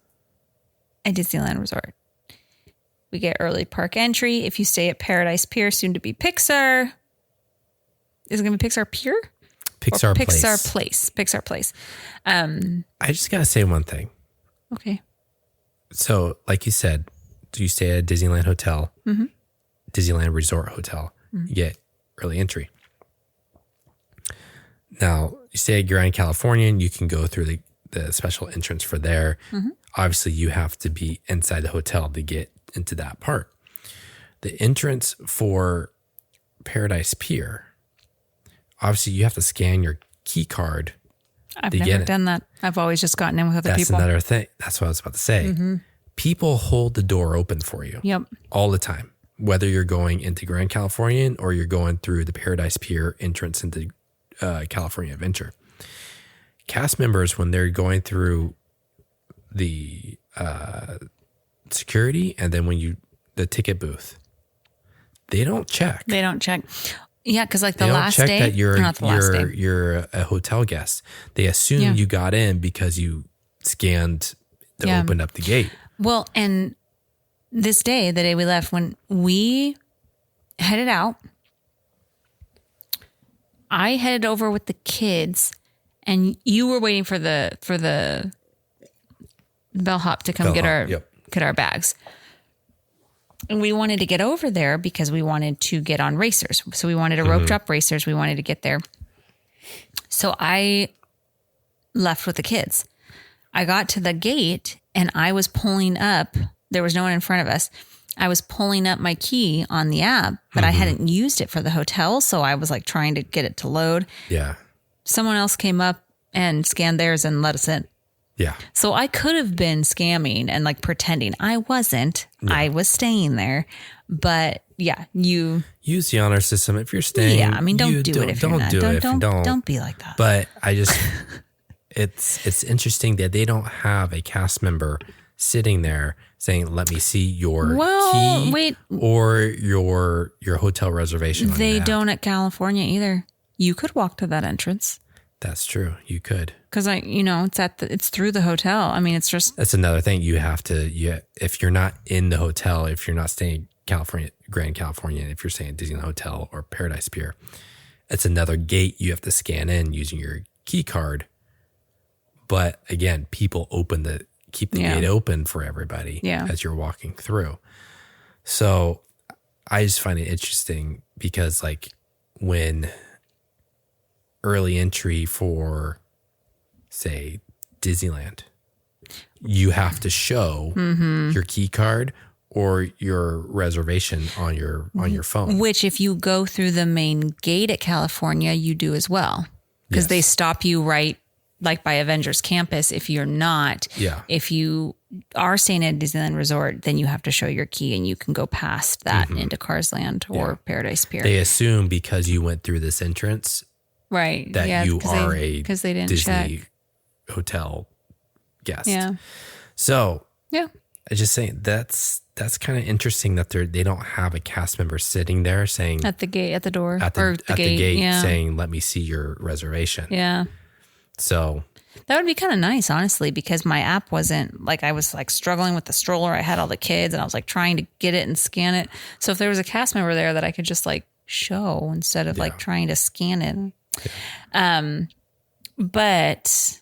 a Disneyland resort, we get early park entry. If you stay at Paradise Pier, soon to be Pixar. Is it going to be Pixar Pier? Pixar Place. Pixar Place. I just got to say one thing. Okay. So, like you said, you stay at a Disneyland hotel, Disneyland Resort Hotel. You get early entry. Now, you stay at Grand Californian, you can go through the special entrance for there. Obviously, you have to be inside the hotel to get into that part. The entrance for Paradise Pier, obviously, you have to scan your key card. I've never done that. I've always just gotten in with other people. That's another thing. That's what I was about to say. People hold the door open for you. Yep. All the time. Whether you're going into Grand Californian or you're going through the Paradise Pier entrance into California Adventure. Cast members, when they're going through the security and then the ticket booth, they don't check. Yeah, because like the last check day, that you're you're a hotel guest. They assume you got in because you scanned to open up the gate. Well, and this day, the day we left, when we headed out, I headed over with the kids, and you were waiting for the bellhop to come get our bags. And we wanted to get over there because we wanted to get on racers. So we wanted to rope drop racers. We wanted to get there. So I left with the kids. I got to the gate and I was pulling up. There was no one in front of us. I was pulling up my key on the app, but I hadn't used it for the hotel. So I was like trying to get it to load. Yeah. Someone else came up and scanned theirs and let us in. Yeah. So I could have been scamming and like pretending. I wasn't. Yeah. I was staying there. But yeah, you use the honor system if you're staying. Yeah, I mean, don't do it if you're not. Don't be like that. But I just, it's interesting that they don't have a cast member sitting there saying, "Let me see your key or your hotel reservation." They don't at California either. You could walk to that entrance. That's true. You could. Because it's through the hotel. I mean, it's just. That's another thing you have to. If you're not in the hotel, if you're not staying Grand California, if you're staying at Disneyland Hotel or Paradise Pier, it's another gate you have to scan in using your key card. But again, people keep the gate open for everybody as you're walking through. So I just find it interesting because like when early entry for, say, Disneyland, you have to show your key card or your reservation on your phone. Which if you go through the main gate at California, you do as well. Because they stop you right like by Avengers Campus. If you're not, if you are staying at Disneyland Resort, then you have to show your key and you can go past that into Cars Land or Paradise Pier. They assume because you went through this entrance, right? That you are a they didn't Disney check. Hotel guest. Yeah. So I just saying that's kind of interesting that they don't have a cast member sitting there saying at the gate, at the door, at the gate yeah. saying, "Let me see your reservation." Yeah. So that would be kind of nice, honestly, because my app wasn't like, I was like struggling with the stroller. I had all the kids and I was like trying to get it and scan it. So if there was a cast member there that I could just like show instead of like trying to scan it. Yeah. But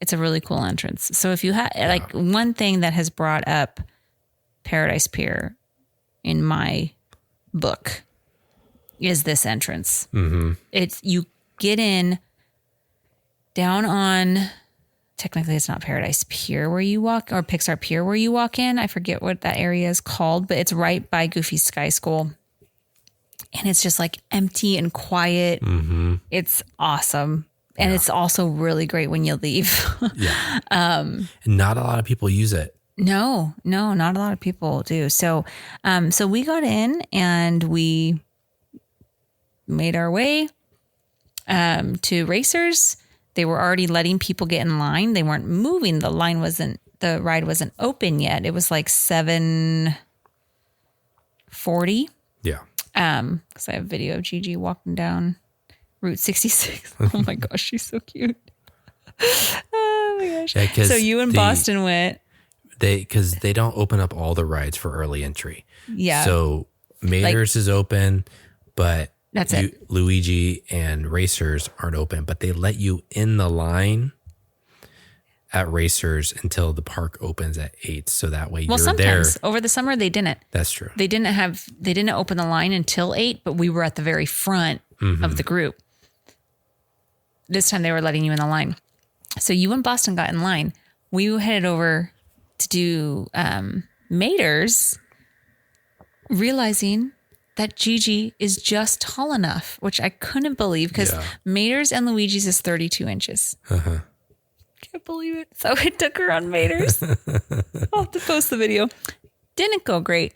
it's a really cool entrance. So if you have like one thing that has brought up Paradise Pier in my book is this entrance. Mm-hmm. It's, you get in down on, technically it's not Paradise Pier where you walk, or Pixar Pier where you walk in. I forget what that area is called, but it's right by Goofy's Sky School. And it's just like empty and quiet. Mm-hmm. It's awesome. And it's also really great when you leave. Yeah. And not a lot of people use it. No, not a lot of people do. So, so we got in and we made our way to Racers. They were already letting people get in line. They weren't moving. The ride wasn't open yet. It was like 7:40. Yeah. Because I have video of Gigi walking down Route 66. Oh my gosh, she's so cute. Oh my gosh. Yeah, so you and Boston went. Because they don't open up all the rides for early entry. Yeah. So Mater's is open, but that's it. Luigi and Racers aren't open, but they let you in the line at Racers until the park opens at 8. So that way you're sometimes there. Over the summer they didn't. That's true. They didn't open the line until 8, but we were at the very front of the group. This time they were letting you in the line. So you and Boston got in line. We headed over to do Mater's, realizing that Gigi is just tall enough, which I couldn't believe because Mater's and Luigi's is 32 inches. Uh-huh. Can't believe it. So I took her on Mater's. I'll have to post the video. Didn't go great.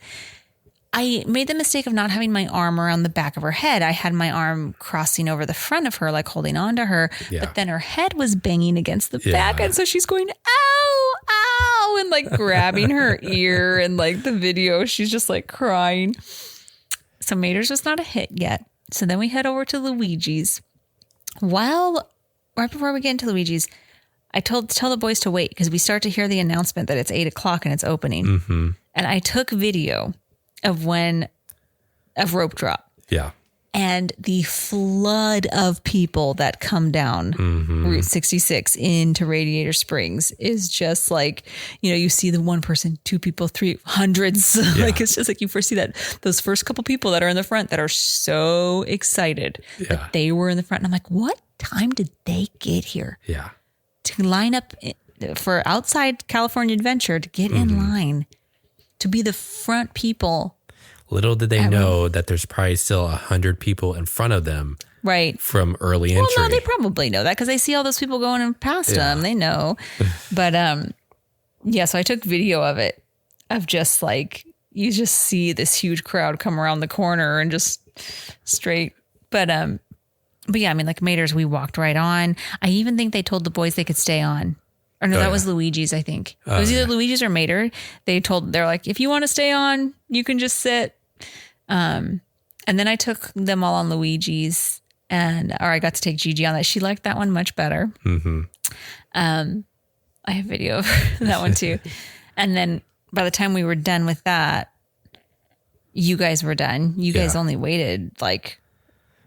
I made the mistake of not having my arm around the back of her head. I had my arm crossing over the front of her, like holding on to her. Yeah. But then her head was banging against the back. And so she's going, ow, ow, and like grabbing her ear. And like the video, she's just like crying. So Mater's was not a hit yet. So then we head over to Luigi's. Right before we get into Luigi's, I tell the boys to wait because we start to hear the announcement that it's 8:00 and it's opening. Mm-hmm. And I took video of rope drop. Yeah. And the flood of people that come down Route 66 into Radiator Springs is just like, you see the one person, two people, three, hundreds. Yeah. Like, it's just like you foresee that those first couple people that are in the front that are so excited that they were in the front. And I'm like, what time did they get here? Yeah. To line up for outside California Adventure, to get in line, to be the front people. Little did they know that there's probably still 100 people in front of them. Right. From early entry. Well, no, they probably know that because they see all those people going past them. They know. But, so I took video of it, of just like, you just see this huge crowd come around the corner and just straight. But yeah, I mean, like Mater's, we walked right on. I even think they told the boys they could stay on. Or no, that was Luigi's, I think. It was either Luigi's or Mater. They're like, if you want to stay on, you can just sit. And then I took them all on Luigi's, or I got to take Gigi on that. She liked that one much better. Mm-hmm. I have video of that one too. And then by the time we were done with that, you guys were done. You guys only waited like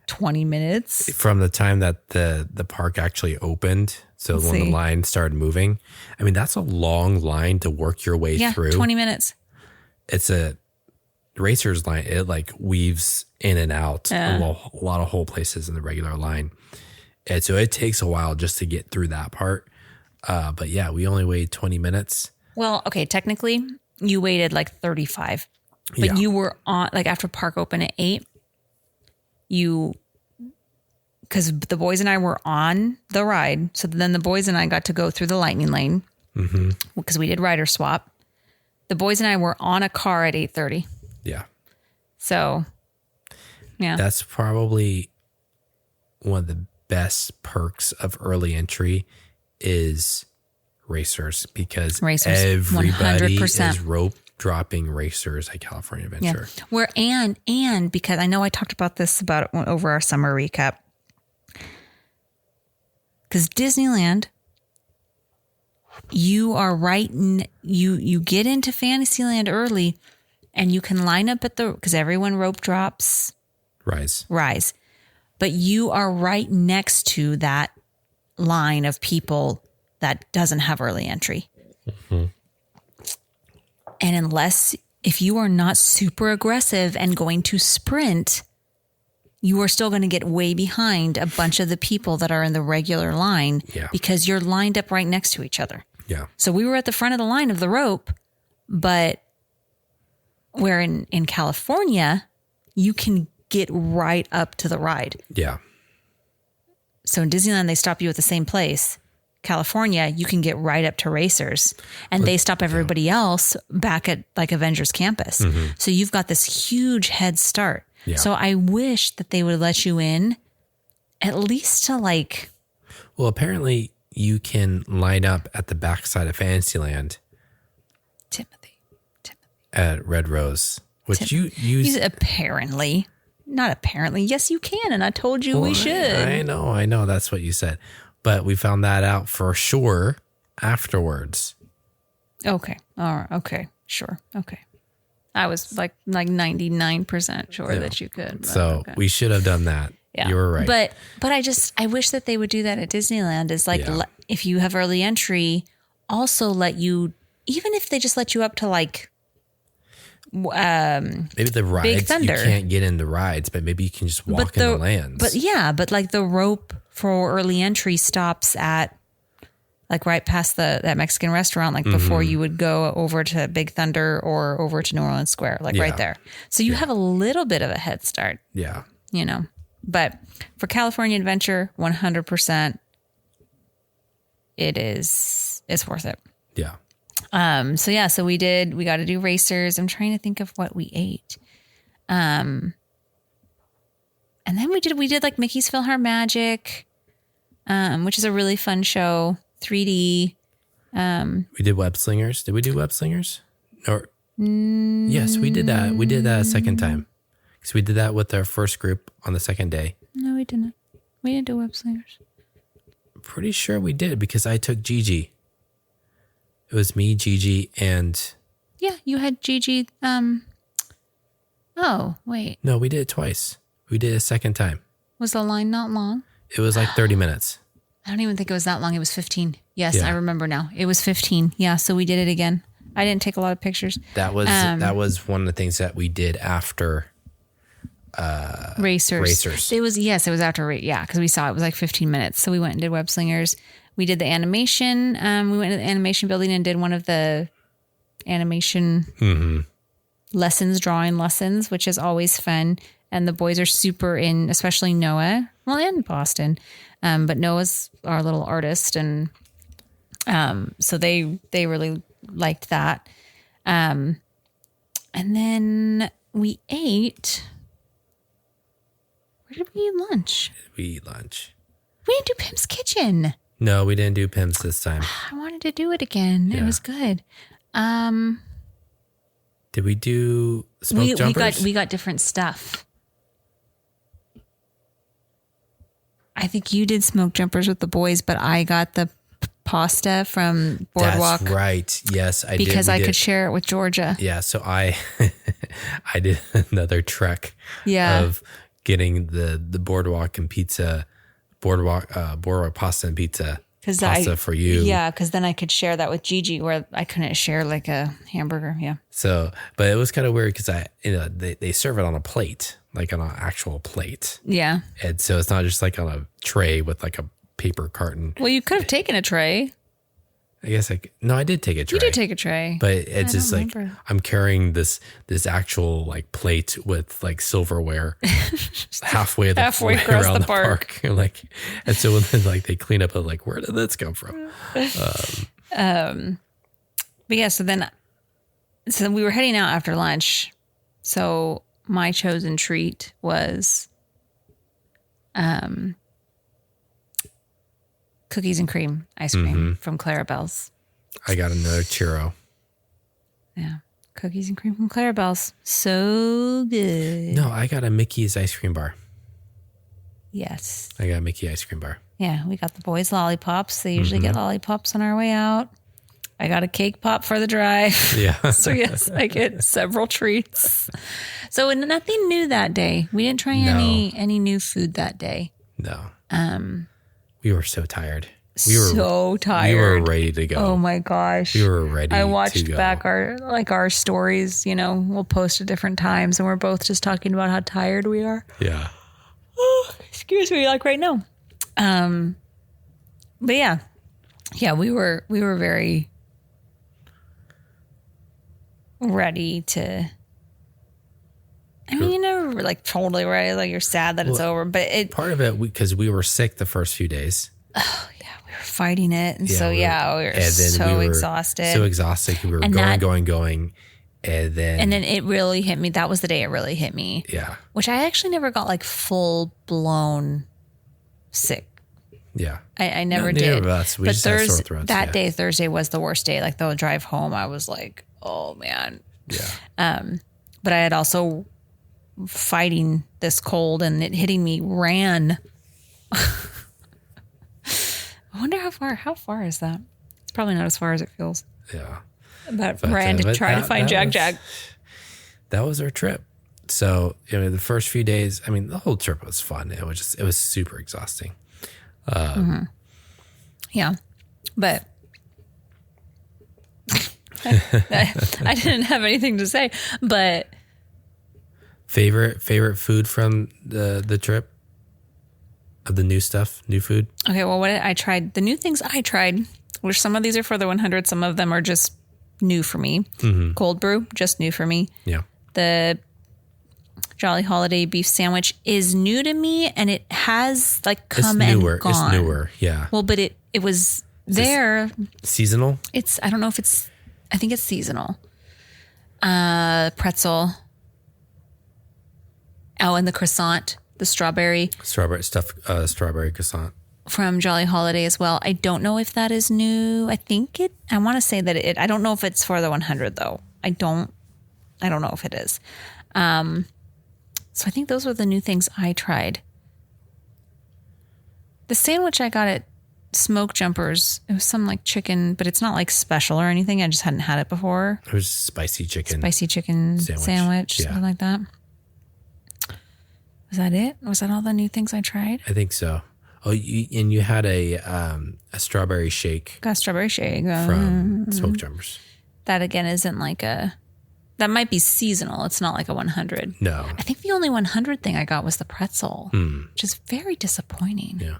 20 minutes. From the time that the park actually opened. So when the line started moving, I mean, that's a long line to work your way through. 20 minutes. It's a racer's line. It like weaves in and out a lot of whole places in the regular line. And so it takes a while just to get through that part. But yeah, we only waited 20 minutes. Well, okay, technically you waited like 35, but you were on, like after park open at 8, because the boys and I were on the ride. So then the boys and I got to go through the lightning lane because we did rider swap. The boys and I were on a car at 8:30. Yeah. So, yeah. That's probably one of the best perks of early entry is Racers, because everybody 100%. Is rope dropping Racers at California Adventure. Yeah. And because I know I talked about this over our summer recap. Because Disneyland, you are you get into Fantasyland early and you can line up because everyone rope drops. Rise. But you are right next to that line of people that doesn't have early entry. Mm-hmm. And if you are not super aggressive and going to sprint, you are still going to get way behind a bunch of the people that are in the regular line because you're lined up right next to each other. Yeah. So we were at the front of the line of the rope, but where in California, you can get right up to the ride. Yeah. So in Disneyland, they stop you at the same place. California, you can get right up to Racers, and they stop everybody else back at like Avengers Campus. Mm-hmm. So you've got this huge head start. Yeah. So I wish that they would let you in at least to like. Well, apparently you can line up at the backside of Fantasyland. Timothy. At Red Rose, which you use. Apparently. Not apparently. Yes, you can. And I told you we should. I know. That's what you said. But we found that out for sure afterwards. Okay. All right. Okay. Sure. Okay. I was like 99% sure that you could. So we should have done that. Yeah. You were right. But I wish that they would do that at Disneyland is like, if you have early entry, also let you, even if they just let you up to like, maybe the rides, Big Thunder. You can't get in the rides, but maybe you can just walk in the lands. But like the rope for early entry stops at like right past that Mexican restaurant, like before you would go over to Big Thunder or over to New Orleans Square, like right there. So you have a little bit of a head start. Yeah. You know, but for California Adventure, 100%, it's worth it. Yeah. So we got to do Racers. I'm trying to think of what we ate. And then we did like Mickey's PhilharMagic, which is a really fun show, 3D. We did Web Slingers. Did we do Web Slingers? Or yes, we did that. We did that a second time. Because we did that with our first group on the second day. No, we didn't. We didn't do Web Slingers. Pretty sure we did because I took Gigi. It was me, Gigi, and... Yeah, you had Gigi. Oh, wait. No, we did it twice. We did it a second time. Was the line not long? It was like 30 minutes. I don't even think it was that long. It was 15. Yes, I remember now. It was 15. Yeah, so we did it again. I didn't take a lot of pictures. That was one of the things that we did after... Racers. It was after, because we saw it was like 15 minutes. So we went and did Web Slingers. We did the animation. We went to the animation building and did one of the animation lessons, drawing lessons, which is always fun. And the boys are super in, especially Noah, well, and Boston. But Noah's our little artist. And so they really liked that. And then we ate... Where did we eat lunch? We didn't do Pim's Kitchen. No, we didn't do Pim's this time. I wanted to do it again. Yeah. It was good. Did we do smoked jumpers? We got different stuff. I think you did smoked jumpers with the boys, but I got the pasta from Boardwalk. That's right. Yes, I did. Because I could share it with Georgia. Yeah, so I did another trek of getting the boardwalk and pizza, boardwalk pasta and pizza pasta for you. Yeah, because then I could share that with Gigi, where I couldn't share like a hamburger. Yeah. So, but it was kind of weird because they serve it on a plate, like on an actual plate. Yeah. And so it's not just like on a tray with like a paper carton. Well, you could have taken a tray. I guess I did take a tray. You did take a tray. But it's just like, I'm carrying this actual like plate with like silverware halfway across around the park. Like, and so when like they clean up, like, where did this come from? But yeah, so we were heading out after lunch. So my chosen treat was cookies and cream ice cream from Clarabelle's. I got another churro. Yeah. Cookies and cream from Clarabelle's. So good. No, I got a Mickey's ice cream bar. Yes. I got a Mickey ice cream bar. Yeah, we got the boys lollipops. They usually get lollipops on our way out. I got a cake pop for the drive. Yeah. So yes, I get several treats. So nothing new that day. We didn't try any new food that day. No. We were so tired. We were so tired. We were ready to go. Oh my gosh. We were ready. I watched back our stories, we'll post at different times and we're both just talking about how tired we are. Yeah. Oh, excuse me, like right now. But yeah. Yeah, we were very ready to, I mean, you never were like totally ready, like you're sad that it's over, but part of it, because we were sick the first few days. Oh yeah, we were fighting it. And we were and so exhausted. So exhausted. We were going. And then it really hit me. That was the day it really hit me. Yeah. Which I actually never got like full blown sick. Yeah. I never did. Us. We just had sore throats. That day, Thursday was the worst day. Like the drive home, I was like, oh man. Yeah. But I had also fighting this cold and it hitting me ran. I wonder how far is that? It's probably not as far as it feels. Yeah. But ran to try to find Jack. That was our trip. So, the first few days, I mean, the whole trip was fun. It was super exhausting. Yeah. But I didn't have anything to say, but favorite food from the trip? Of the new stuff, new food? Okay, well, I tried, the new things I tried, which some of these are for the 100, some of them are just new for me. Mm-hmm. Cold brew, just new for me. Yeah. The Jolly Holiday beef sandwich is new to me, and it has like come and gone. It's newer, yeah. Well, but it was there. Seasonal? I don't know if I think it's seasonal. Pretzel. Oh, and the croissant. The strawberry croissant from Jolly Holiday as well. I don't know if that is new. I want to say that I don't know if it's for the 100 though. I don't know if it is. So I think those were the new things I tried. The sandwich I got at Smoke Jumpers, it was some like chicken, but it's not like special or anything. I just hadn't had it before. It was spicy chicken sandwich, yeah. Something like that. Was that it? Was that all the new things I tried? I think so. Oh, you had a strawberry shake. Got a strawberry shake from Smoke Jumpers. That again isn't like that might be seasonal. It's not like a 100. No. I think the only 100 thing I got was the pretzel, which is very disappointing. Yeah.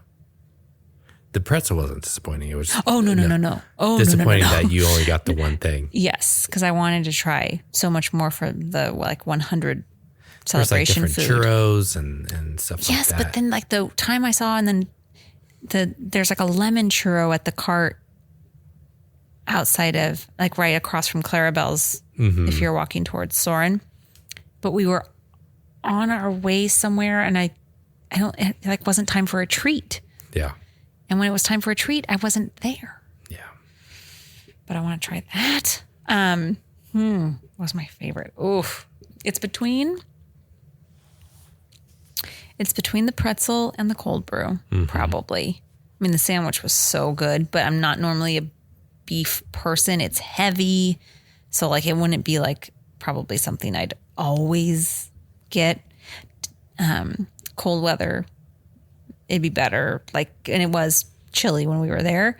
The pretzel wasn't disappointing. It was no. Oh, disappointing no. that you only got the one thing. Yes, because I wanted to try so much more for the 100 celebration There's like different churros and stuff like that. Yes, but then like the time I saw, and then there's like a lemon churro at the cart outside of, like right across from Clarabelle's, if you're walking towards Soren. But we were on our way somewhere, and it like wasn't time for a treat. Yeah. And when it was time for a treat, I wasn't there. Yeah. But I want to try that. What's my favorite? Oof. It's between the pretzel and the cold brew, probably. I mean, the sandwich was so good, but I'm not normally a beef person. It's heavy. So like it wouldn't be like probably something I'd always get. Cold weather, it'd be better. Like, and it was chilly when we were there.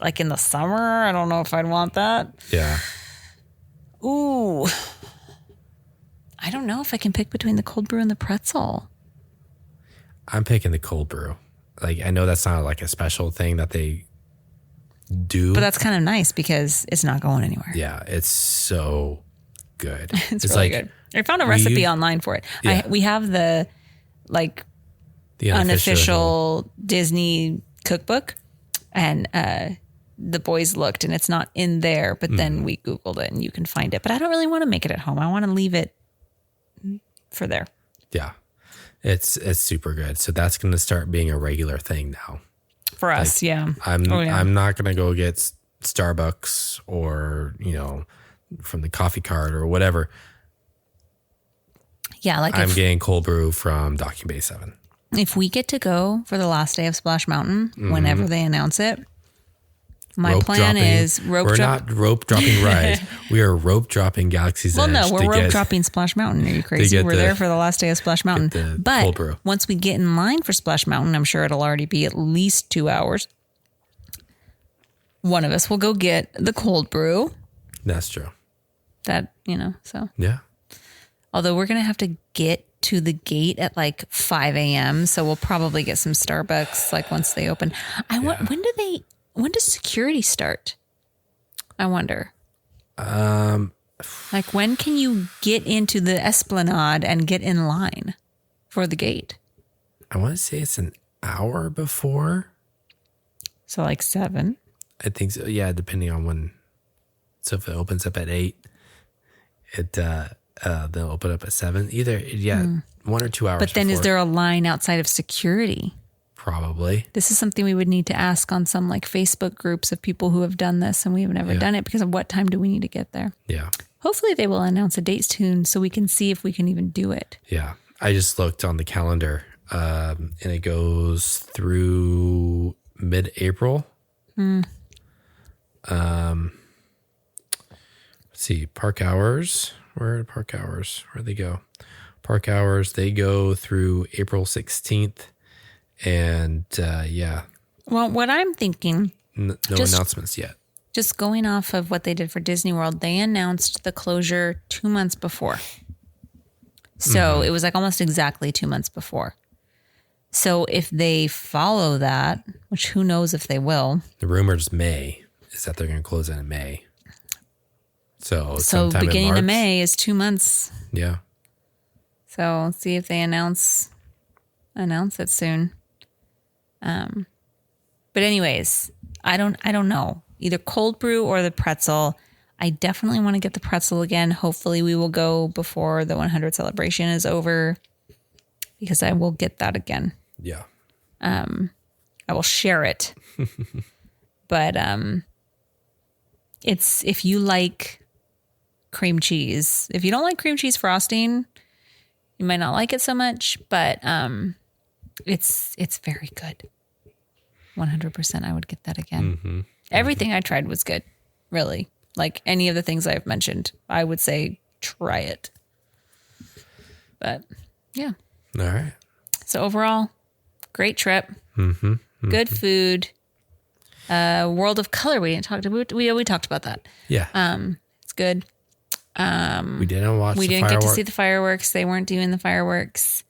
Like in the summer, I don't know if I'd want that. Yeah. Ooh. I don't know if I can pick between the cold brew and the pretzel. I'm picking the cold brew. Like, I know that's not like a special thing that they do. But that's kind of nice because it's not going anywhere. Yeah, it's so good. It's really good. I found a recipe online for it. Yeah. We have the unofficial Disney cookbook, and the boys looked, and it's not in there, but then we Googled it and you can find it. But I don't really want to make it at home. I want to leave it for there. Yeah. It's super good. So that's going to start being a regular thing now. For us, yeah. I'm not going to go get Starbucks or, from the coffee cart or whatever. Yeah, like I'm getting cold brew from Docking Bay 7. if we get to go for the last day of Splash Mountain, whenever they announce it, my plan is We're not rope dropping ride. We are rope dropping Galaxy's Edge. Well, no, we're rope dropping Splash Mountain. Are you crazy? We're there for the last day of Splash Mountain. But once we get in line for Splash Mountain, I'm sure it'll already be at least 2 hours. One of us will go get the cold brew. That's true. That, so. Yeah. Although we're going to have to get to the gate at like 5 a.m. So we'll probably get some Starbucks like once they open. When does security start? I wonder. Like when can you get into the Esplanade and get in line for the gate? I want to say it's an hour before. So like 7. I think so. Yeah, depending on when. So if it opens up at 8, they'll open up at 7. Either 1 or 2 hours. But then before. Is there a line outside of security? Probably. This is something we would need to ask on some like Facebook groups of people who have done this, and we have never done it because of what time do we need to get there? Yeah. Hopefully they will announce a date soon so we can see if we can even do it. Yeah. I just looked on the calendar and it goes through mid-April. Let's see, park hours. Where are park hours? Where'd they go? Park hours, they go through April 16th. And Well, what I'm thinking, no announcements yet. Just going off of what they did for Disney World, they announced the closure 2 months before. So it was like almost exactly 2 months before. So if they follow that, which who knows if they will. The rumors is that they're going to close it in May. So beginning of May is 2 months. Yeah. So let's see if they announce it soon. But anyways, I don't know. Either cold brew or the pretzel. I definitely want to get the pretzel again. Hopefully we will go before the 100 celebration is over because I will get that again. Yeah. I will share it. But it's if you like cream cheese. If you don't like cream cheese frosting, you might not like it so much, but it's very good. 100% I would get that again. Everything I tried was good, really. Like any of the things I've mentioned, I would say try it. But yeah. All right. So overall, great trip. Good food. World of Color. We didn't talk about. We talked about that. Yeah. It's good. We didn't watch. We didn't get to see the fireworks. They weren't doing the fireworks,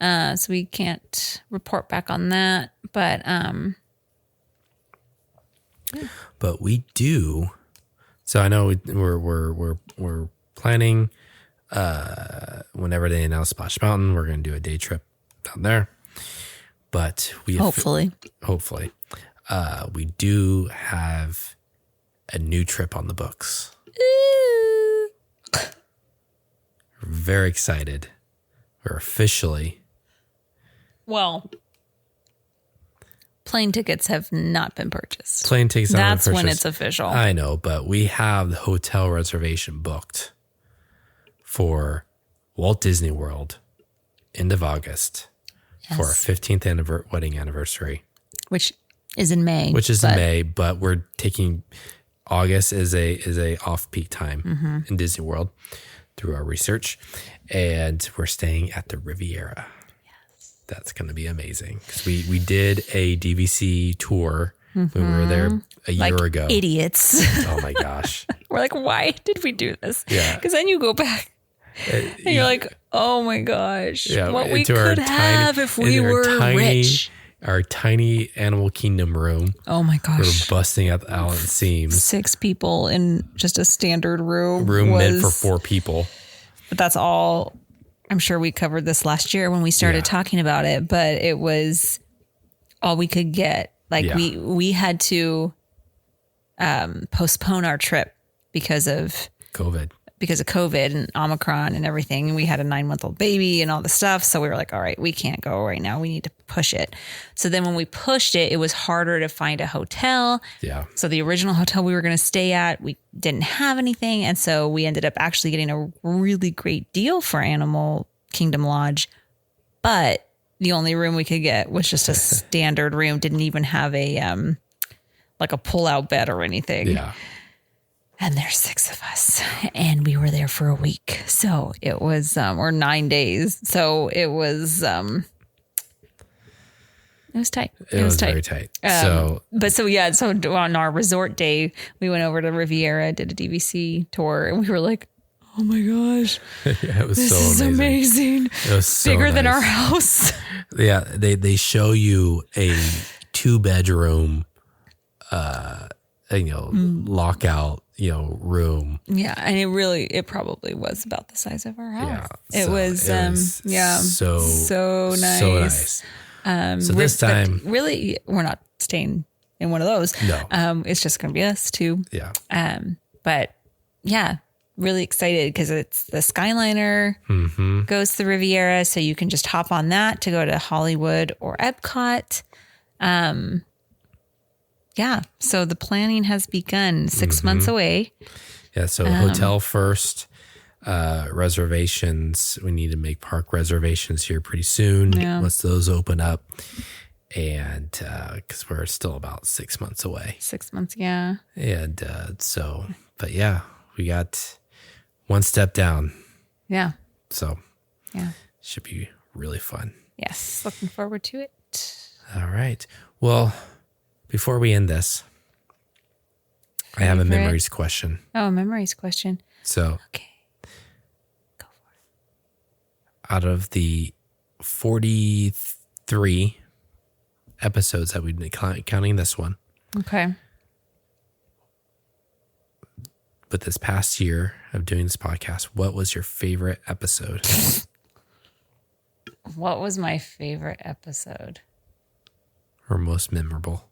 so we can't report back on that. But but we do. So I know we're planning. Whenever they announce Splash Mountain, we're going to do a day trip down there. But we hopefully, we do have a new trip on the books. We're very excited. We're officially. Well, plane tickets have not been purchased. Plane tickets. That's when it's official. I know, but we have the hotel reservation booked for Walt Disney World end of August for our 15th wedding anniversary, which is in May. But we're taking August as a off-peak time in Disney World through our research, and we're staying at the Riviera. Yes, that's going to be amazing because we did a DVC tour when we were there a year ago. Idiots! Oh my gosh, we're like, why did we do this? Yeah, because then you go back. And you're like, oh my gosh, what we could have if we were rich. Our tiny Animal Kingdom room. Oh my gosh. We're busting out the seams. 6 people in just a standard room. Meant for 4 people. But that's all. I'm sure we covered this last year when we started talking about it, but it was all we could get. Like we had to postpone our trip because of COVID and Omicron and everything. And we had a 9-month-old baby and all the stuff. So we were like, all right, we can't go right now. We need to push it. So then when we pushed it, it was harder to find a hotel. Yeah. So the original hotel we were going to stay at, we didn't have anything. And so we ended up actually getting a really great deal for Animal Kingdom Lodge. But the only room we could get was just a standard room. Didn't even have a like a pull-out bed or anything. Yeah. And there's 6 of us, and we were there for a week. So it was, or 9 days. So it was tight. It was tight. Very tight. So on our resort day, we went over to Riviera, did a DVC tour, and we were like, oh my gosh, yeah, it was this so is amazing. It was so bigger nice. than our house. Yeah, they show you a 2-bedroom, lockout, room. Yeah, and it probably was about the size of our house. Yeah, it was so nice. So nice. So this time, really, we're not staying in one of those. No, it's just going to be us 2. Yeah. But yeah, really excited because it's the Skyliner goes to the Riviera, so you can just hop on that to go to Hollywood or Epcot. Yeah, so the planning has begun. 6 months away. Yeah, so hotel first, reservations. We need to make park reservations here pretty soon. Yeah. Once those open up, and because we're still about 6 months away. 6 months, yeah. And but yeah, we got one step down. Yeah. So yeah, should be really fun. Yes, looking forward to it. All right. Well, before we end this, I have a memories question. Oh, a memories question. So, okay, go for it. Out of the 43 episodes that we've been counting this one, okay, but this past year of doing this podcast, what was your favorite episode? What was my favorite episode? Or most memorable?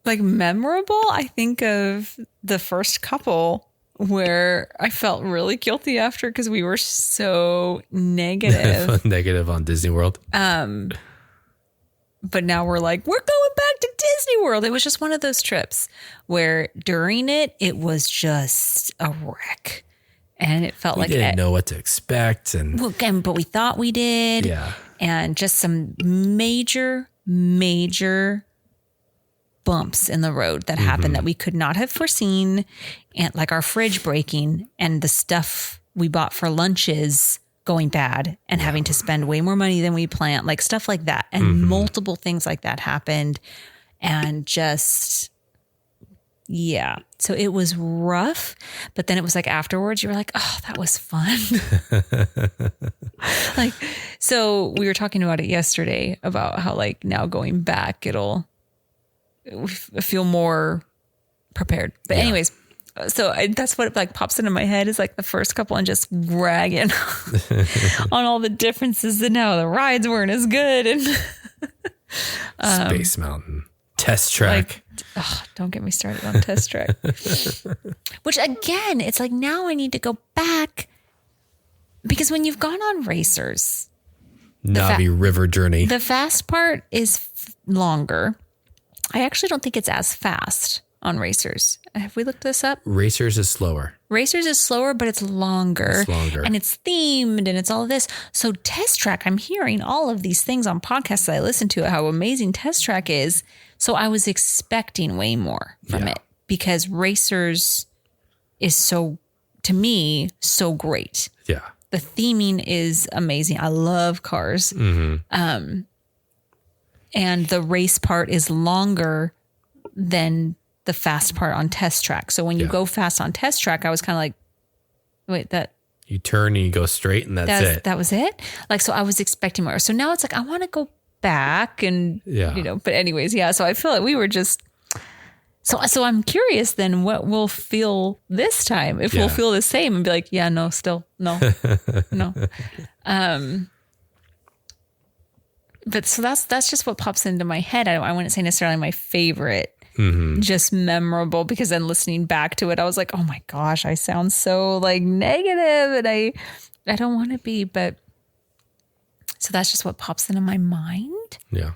Like memorable, I think of the first couple where I felt really guilty after because we were so negative. Negative on Disney World. But now we're like, we're going back to Disney World. It was just one of those trips where during it was just a wreck. And it felt we like didn't know what to expect. But we thought we did. Yeah. And just some major bumps in the road that happened that we could not have foreseen, and like our fridge breaking and the stuff we bought for lunches going bad and having to spend way more money than we planned, like stuff like that. And multiple things like that happened, and just, yeah. So it was rough, but then it was like afterwards you were like, oh, that was fun. Like, so we were talking about it yesterday about how like now going back, it'll feel more prepared. But anyways, so that's what like pops into my head is like the first couple and just ragging on all the differences and how the rides weren't as good. And Space Mountain, Test Track. Like, don't get me started on Test Track. Which again, it's like now I need to go back because when you've gone on racers, Navi River Journey, the fast part is longer. I actually don't think it's as fast on racers. Have we looked this up? Racers is slower. Racers is slower, but it's longer. It's longer. And it's themed and it's all of this. So Test Track, I'm hearing all of these things on podcasts that I listen to, how amazing Test Track is. So I was expecting way more from it because Racers is so, to me, so great. Yeah. The theming is amazing. I love cars. And the race part is longer than the fast part on Test Track. So when you go fast on Test Track, I was kind of like, wait, that... You turn and you go straight and that's it. That was it? Like, so I was expecting more. So now it's like, I want to go back and, but anyways, so I feel like we were just... So I'm curious then what we'll feel this time. If we'll feel the same and be like, no, still, no, no. But so that's just what pops into my head. I wouldn't say necessarily my favorite, just memorable, because then listening back to it, I was like, oh my gosh, I sound so like negative and I don't want to be, but so that's just what pops into my mind. Yeah.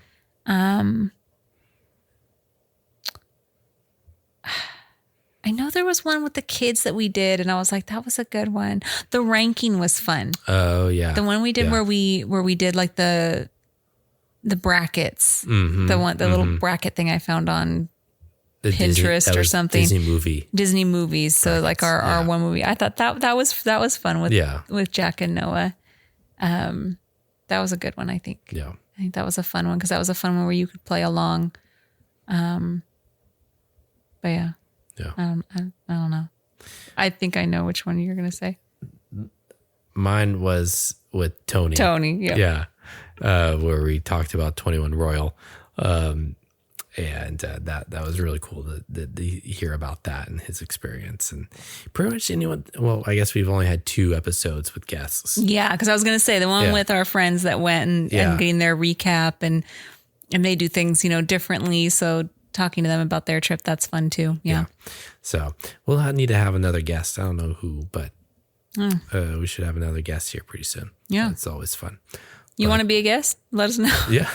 I know there was one with the kids that we did, and I was like, that was a good one. The ranking was fun. Oh yeah. The one we did where we did like the brackets. Mm-hmm. The little bracket thing I found on the Pinterest or something. Disney movies. So like our one movie. I thought that was fun with Jack and Noah. That was a good one, I think. Yeah. I think that was a fun one because that was a fun one where you could play along. But yeah. Yeah. I don't know. I think I know which one you're going to say. Mine was with Tony. Yeah. Where we talked about 21 Royal. And that was really cool to hear about that and his experience. And pretty much anyone, well, I guess we've only had 2 episodes with guests. Yeah, because I was going to say the one with our friends that went and getting their recap and they do things, differently. So talking to them about their trip, that's fun too. Yeah. So we'll need to have another guest. I don't know who, but we should have another guest here pretty soon. Yeah. It's always fun. You want to be a guest? Let us know. Yeah.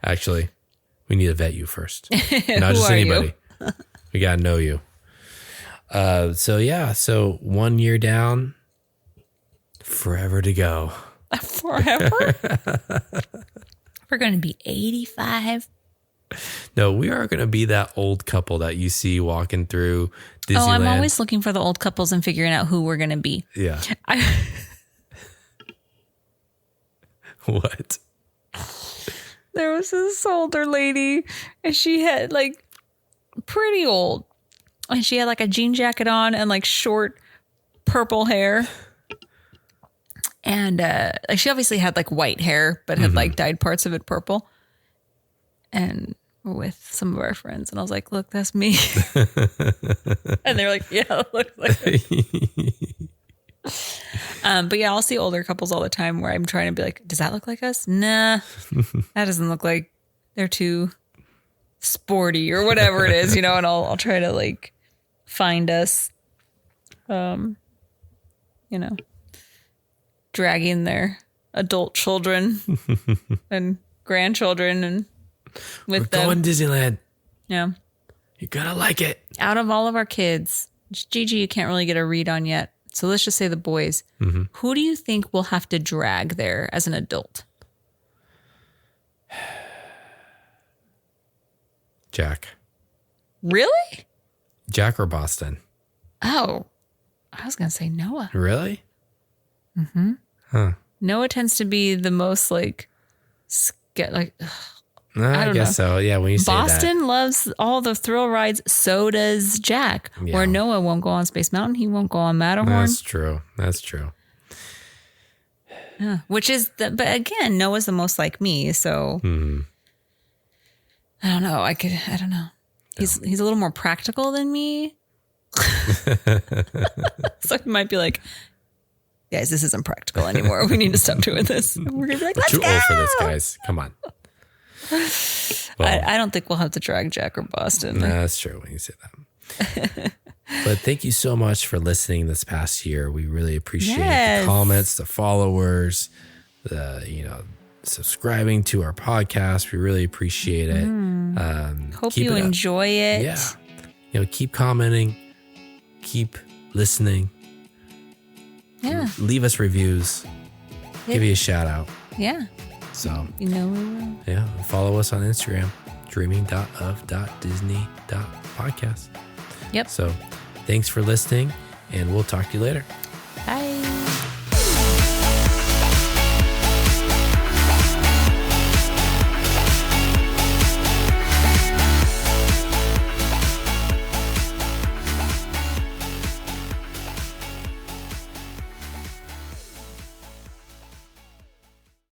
Actually, we need to vet you first. Not just anybody. We got to know you. So 1 year down, forever to go. Forever? We're going to be 85. No, we are going to be that old couple that you see walking through Disneyland. Oh, I'm always looking for the old couples and figuring out who we're going to be. Yeah. What? There was this older lady and she had like pretty old and she had like a jean jacket on and like short purple hair. And she obviously had like white hair, but had like dyed parts of it purple. And we're with some of our friends. And I was like, look, that's me. And they're like, yeah, it looks like it. But yeah, I'll see older couples all the time where I'm trying to be like, does that look like us? Nah, that doesn't look like they're too sporty or whatever it is, and I'll try to like find us, dragging their adult children and grandchildren and with them. We're going to Disneyland. Yeah. You're going to like it. Out of all of our kids, Gigi, you can't really get a read on yet. So let's just say the boys. Mm-hmm. Who do you think will have to drag there as an adult? Jack. Really? Jack or Boston? Oh, I was going to say Noah. Really? Mm-hmm. Huh. Noah tends to be the most like, I guess so. Yeah, when you say Boston loves all the thrill rides, so does Jack. Yeah. Where Noah won't go on Space Mountain, he won't go on Matterhorn. That's true. Yeah, but again, Noah's the most like me, so I don't know. I don't know. He's a little more practical than me, so he might be like, guys, this isn't practical anymore. We need to stop doing this. And we're gonna be like, let's go. Too old for this, guys. Come on. Well, I don't think we'll have to drag Jack or Boston. No, that's true when you say that. But thank you so much for listening this past year. We really appreciate the comments, the followers, subscribing to our podcast. We really appreciate it. Hope you enjoy it. Yeah. Keep commenting, keep listening. Yeah. Leave us reviews. Give you a shout out. Yeah. So, we will. Yeah. Follow us on Instagram, dreaming.of.disney.podcast. Yep. So, thanks for listening, and we'll talk to you later.